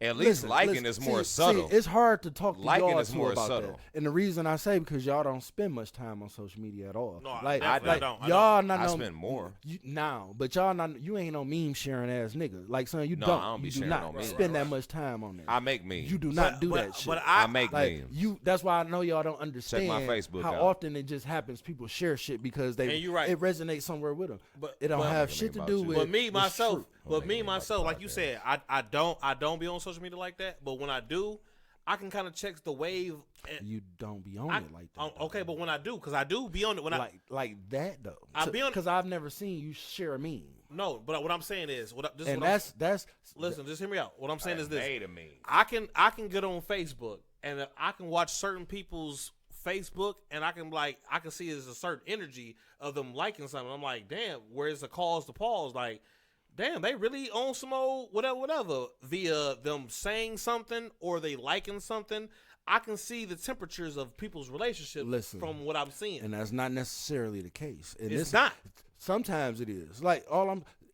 at least liking listen, is more see, subtle. it's hard to talk to Liking y'all is too more about subtle. that. And the reason I say because y'all don't spend much time on social media at all. No, like, definitely like don't. I y'all not I no, spend more. now, but y'all not. You ain't no meme sharing ass nigga. Like son, you No, don't. I don't be you do sharing not no memes. spend that much time on that. I make memes. You do not do that shit. But I make like memes. you, that's why I know y'all don't understand Facebook how out. often it just happens. People share shit because they And you right. it resonates somewhere with them. But- it don't but- have Make a shit to meme do about you. with. But me what's myself, true. but me about myself, the like you podcast. said, I don't be on social media like that. But when I do, I can kind of check the wave. And You don't be on it like that. okay, but when I do, because I do be on it when like that though. I be on- because I've never seen you share a meme. no. But what I'm saying is, this is And what that's listen, just hear me out. What I'm saying is this: made a meme. I can get on Facebook and I can watch certain people's Facebook and I can see there's a certain energy of them liking something. I'm like, damn, where's the cause to pause? Like, damn, they really own some old whatever via them saying something or they liking something. I can see the temperatures of people's relationships Listen, from what I'm seeing. and that's not necessarily the case. And It's not. Sometimes it is. Like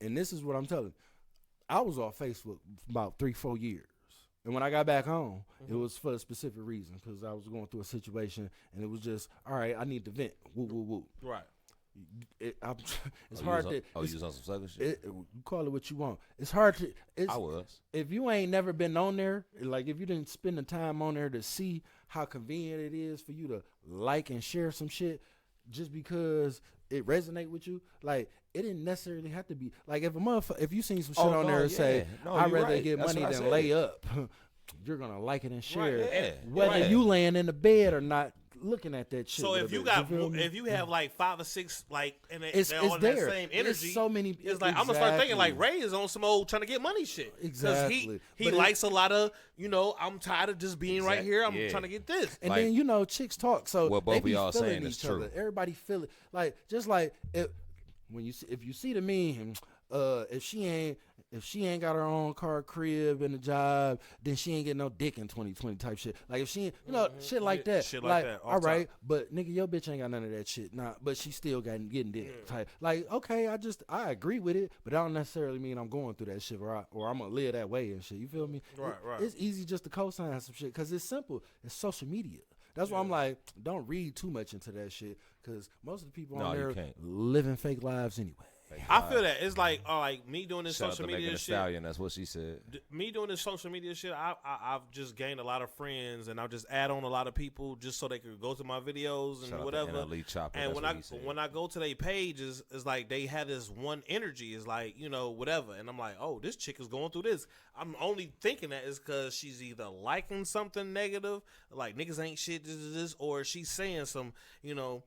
and this is what I'm telling. I was off Facebook for about 3-4 years. And when I got back home, it was for a specific reason because I was going through a situation and it was just, all right, I need to vent. Woo, woo, woo. Right. It's hard to. You was on some sucker shit. You call it what you want. It's hard to. I was. If you ain't never been on there, like if you didn't spend the time on there to see how convenient it is for you to like and share some shit, just because it resonate with you, like it didn't necessarily have to be like if you seen some shit on there and say I'd you rather right. get That's money what I than said. lay up, you're gonna like it and share it, yeah. whether Right. you laying in the bed or not looking at that shit. So with if a you bitch, got, feel me? if you have like 5 or 6, like, and It's they're all in there. that same It's energy, so many- It's like I'm gonna start thinking like Exactly. Ray is on some old trying to get money shit. Exactly. he But it- likes a lot of I'm tired of just being right here. I'm yeah. trying to get this. And Like- then chicks talk, so What both they of be y'all feeling saying is each other. true. Everybody feel it, like just like if you see the meme, if she ain't got her own car, crib, and a job, then she ain't getting no dick in 2020 type shit. Like if she, shit like that. Shit like that, off all right, but nigga, your bitch ain't got none of that shit. Nah, but she still getting dick. Type. Like okay, I agree with it, but I don't necessarily mean I'm going through that shit or I'm gonna live that way and shit. You feel me? Right. It's easy just to co-sign some shit because it's simple. It's social media. That's why I'm like, don't read too much into that shit because most of the people No, on you there can't. living fake lives anyway. Fake I feel that it's like me doing this Shout out social to Megan media Thee shit. Stallion, that's what she said. Me doing this social media shit, I've just gained a lot of friends, and I'll just add on a lot of people just so they could go to my videos and Shout out whatever. to NLE Chopper, And that's when I go to their pages, it's like they have this one energy. It's like, you know, whatever, and I'm like, oh, this chick is going through this. I'm only thinking that is because she's either liking something negative, like niggas ain't shit, this, or she's saying some, you know,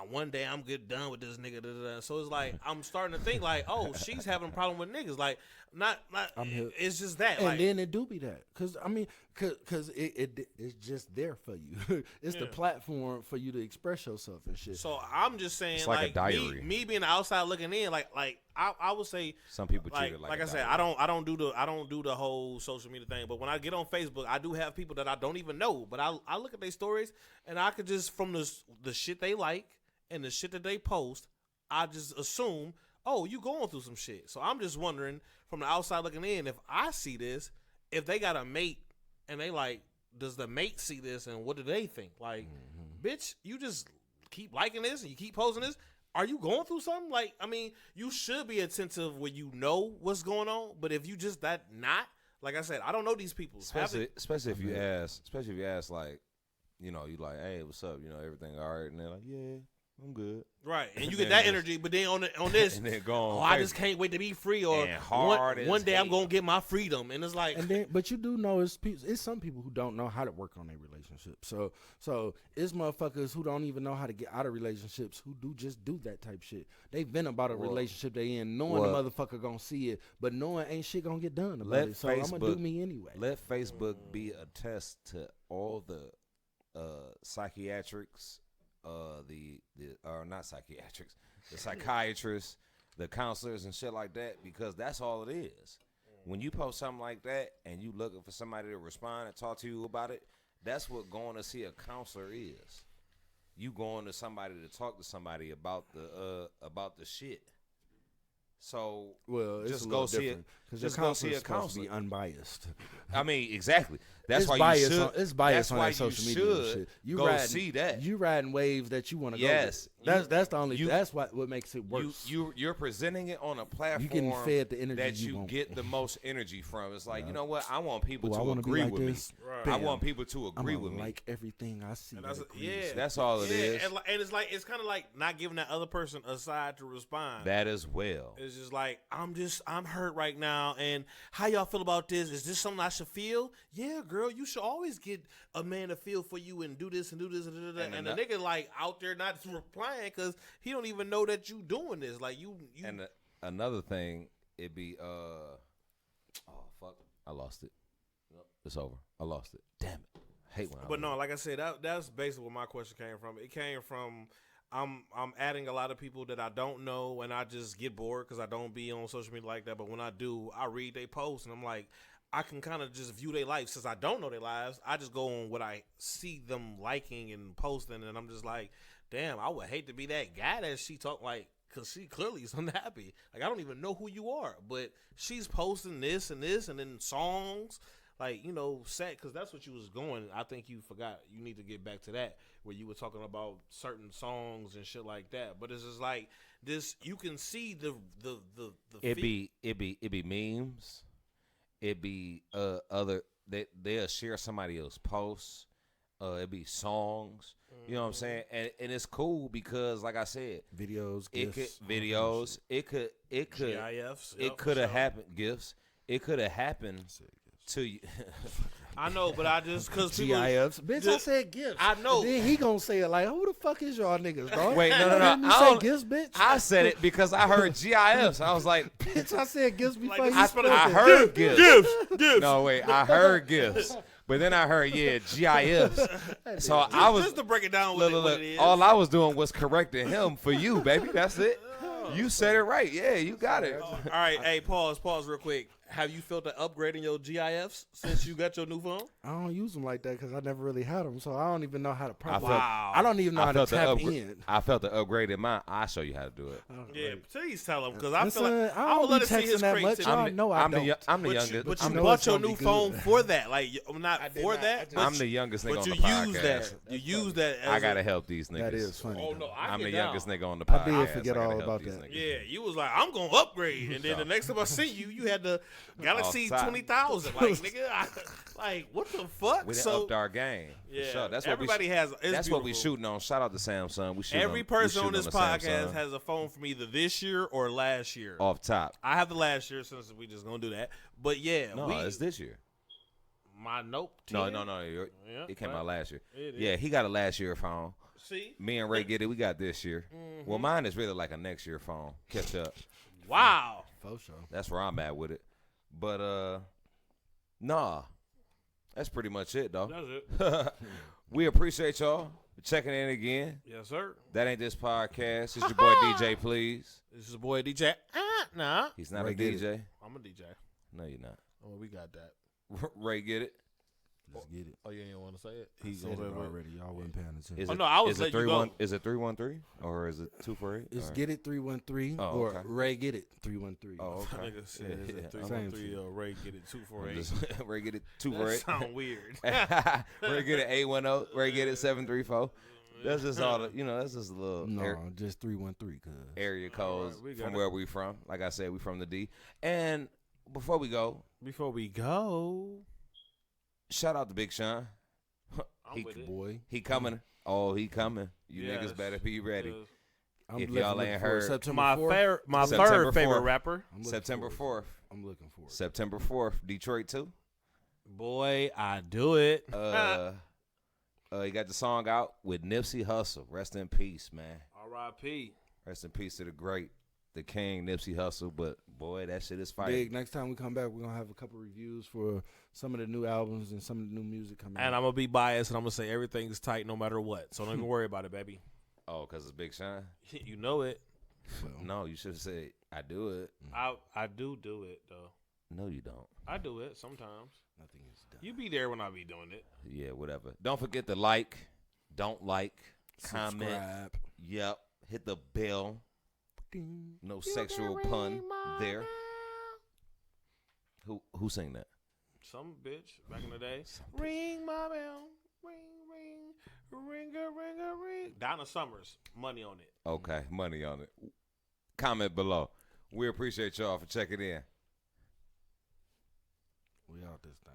one day I'm good done with this nigga. So it's like I'm starting to think like, oh, she's having a problem with niggas. Like, not. It's just that. And like, then it do be that, cause I mean, cause it's just there for you. It's the platform for you to express yourself and shit. So I'm just saying, It's like a diary. Me being outside looking in, like I would say, Some people treat it like I a said, diary. I don't do the whole social media thing. But when I get on Facebook, I do have people that I don't even know. But I look at their stories, and I could just from the shit they like and the shit that they post, I just assume, oh, you going through some shit. So I'm just wondering from the outside looking in, if I see this, if they got a mate and they like, does the mate see this and what do they think? Like, bitch, you just keep liking this and you keep posting this. Are you going through something? Like, I mean, you should be attentive when you know what's going on. But if you just not, like I said, I don't know these people. Especially if you ask, like, you know, you like, hey, what's up? You know, everything all right? And they're like, yeah, I'm good. Right, and you get that energy, but then on this, And then go on oh, I Facebook. just can't wait to be free, or And hard one as day I'm hate. gonna get my freedom, and it's like, And then, but you do know it's some people who don't know how to work on their relationship. So it's motherfuckers who don't even know how to get out of relationships who do that type shit. They've been about a relationship they in, knowing the motherfucker gonna see it, but knowing ain't shit gonna get done about it. So I'm gonna do me anyway. Let Facebook be a test to all the psychiatrics, not psychiatrics, the psychiatrists, the counselors and shit like that, because that's all it is. When you post something like that and you looking for somebody to respond and talk to you about it, that's what going to see a counselor is. You going to somebody to talk to somebody about the shit. So Well, it's just a go little see it. different, 'cause Just your go see a counselor's supposed to be counselor. unbiased. I mean, exactly. That's It's why bias you should. it's bias that's on why that social you media and should shit. You go riding, see that. You riding waves that you want to Yes. go with. That's the only. That's what makes it worse. You're presenting it on a platform getting fed the energy that you you want. get the most energy from. It's like, you know what? I want people I to want to agree be like with this. me. Right. I Bam. want people to I'm agree gonna with me. like everything I see. and that agrees. That's all it is. and it's like it's kind of like not giving that other person a side to respond. That as well. It's just like I'm hurt right now, and how y'all feel about this? Is this something I should feel? Yeah, girl, you should always get a man to feel for you and do this and do this and do that. And the nigga like out there not replying because he don't even know that you doing this. Like you. And another thing, it'd be oh fuck, I lost it. It's over. I lost it. Damn it. Hate when. But no, like I said, that's basically where my question came from. It came from I'm adding a lot of people that I don't know, and I just get bored because I don't be on social media like that. But when I do, I read their posts, and I'm like, I can kind of just view their life. Since I don't know their lives, I just go on what I see them liking and posting, and I'm just like, damn, I would hate to be that guy that she talk like, because she clearly is unhappy. Like, I don't even know who you are, but she's posting this and this, and then songs. Like, you know, sad, because that's what you was going. I think you forgot. You need to get back to that, where you were talking about certain songs and shit like that. But it's just like this. You can see the It be memes. It be other. They'll share somebody else's posts. It be songs. You know what I'm saying? And it's cool because, like I said, Videos, it gifts, could videos. It could GIFs. it could have happened. Gifts. It could have happened to you. I know, but I just because people. GIFs. Bitch, I said gifts. I know. And then he gonna say it like, who the fuck is y'all niggas, dog? Wait, no. You I say don't- gifts, bitch? I said it because I heard GIFs. I was like, Bitch, I said gifts before Like, you I spoke I it. heard gifts. Gifts. No, wait, I heard gifts. But then I heard, GIFs. So I was, Just to break it down look, what it is. all I was doing was correcting him for you, baby. That's it. You said it right. Yeah, you got it. All right, hey, pause real quick. Have you felt an upgrade in your GIFs since you got your new phone? I don't use them like that because I never really had them, so I don't even know how to properly. Wow. I don't even know how to tap in. I felt the upgrade in mine. I'll show you how to do it. Yeah, please tell him because I Listen, feel like I don't would be love to see his texting that much. creativity. Y'all know I I'm don't. I'm the But youngest. you, but I you know bought it's your gonna new be phone good. for that. Like, not I did for not. that. I I'm the youngest nigga But on you the podcast. use that. You use that. As I gotta help these niggas. That is funny. Oh though. no, I I'm get the down. youngest nigga on the I podcast. did forget gotta all help about these that. niggas. Yeah, you was like, I'm gonna upgrade, and then the next time I see you, you had the Galaxy Off top. 20,000. Like, nigga, like what the fuck? We done So upped our game. yeah, For sure. That's everybody has. It's That's what we beautiful. shooting on. Shout out to Samsung. We shooting Every on, person we on this shooting the podcast Samsung. has a phone from either this year or last year. Off top. I have the last year since we just gonna do that. But yeah, No, it's this year. my Note 10. No. Yeah, It came well, out last year. it is. Yeah, he got a last year phone. See, Me and Ray get it. We got this year. Well, mine is really like a next year phone. Kept up. wow. For sure. That's where I'm at with it. But nah, that's pretty much it, though. That's it. We appreciate y'all for checking in again. Yes, sir. That ain't this podcast. It's your boy DJ, please. This is the boy DJ. Nah, He's not Ray a get DJ. I'm a DJ. No, you're not. Oh, we got that. Ray, get it. Let's get it. Oh, you didn't want to say it? He said it already. Y'all wasn't paying attention. Is Oh, it, no, I was is it letting you go. Is it 313 or is it 248? It's Or- Get It 313 Oh, or okay. Ray Get It 313. Oh, okay. Nigga said it's a Yeah. 313 Ray get it 248. Just- Ray, get it That 248. sound weird. Ray, get it 810. Ray, get it 734. That's just all the, that's just a little No, just 313. Cause area codes we got from it. where we from. Like I said, we from the D. And before we go, Before we go, shout out to Big Sean. I'm with it. boy, He coming. Oh, he coming. You Yes. niggas better be ready. Yes. I'm If looking y'all ain't for heard- September My 4th. my September third favorite 4th. rapper. I'm looking September forward. 4th. I'm looking for it. September 4th. Detroit too. Boy, I do it. He got the song out with Nipsey Hussle. Rest in peace, man. R.I.P. Rest in peace to the great, the king, Nipsey Hussle. But boy, that shit is fire. Big. Next time we come back, we're gonna have a couple reviews for some of the new albums and some of the new music coming And out. I'm gonna be biased, and I'm gonna say everything's tight no matter what. So don't even worry about it, baby. Oh, because it's Big Sean? You know it. So, No, you should have said, I do it. I do it though. No, you don't. I do it sometimes. nothing is done. You be there when I be doing it. Yeah, whatever. Don't forget to like, don't like, comment. Subscribe. Yep. Hit the bell. No sexual pun there. Who sang that? Some bitch back in the day. Ring my bell. Ring a ring. Donna Summers. Money on it. Okay, money on it. Comment below. We appreciate y'all for checking in. We out this thing.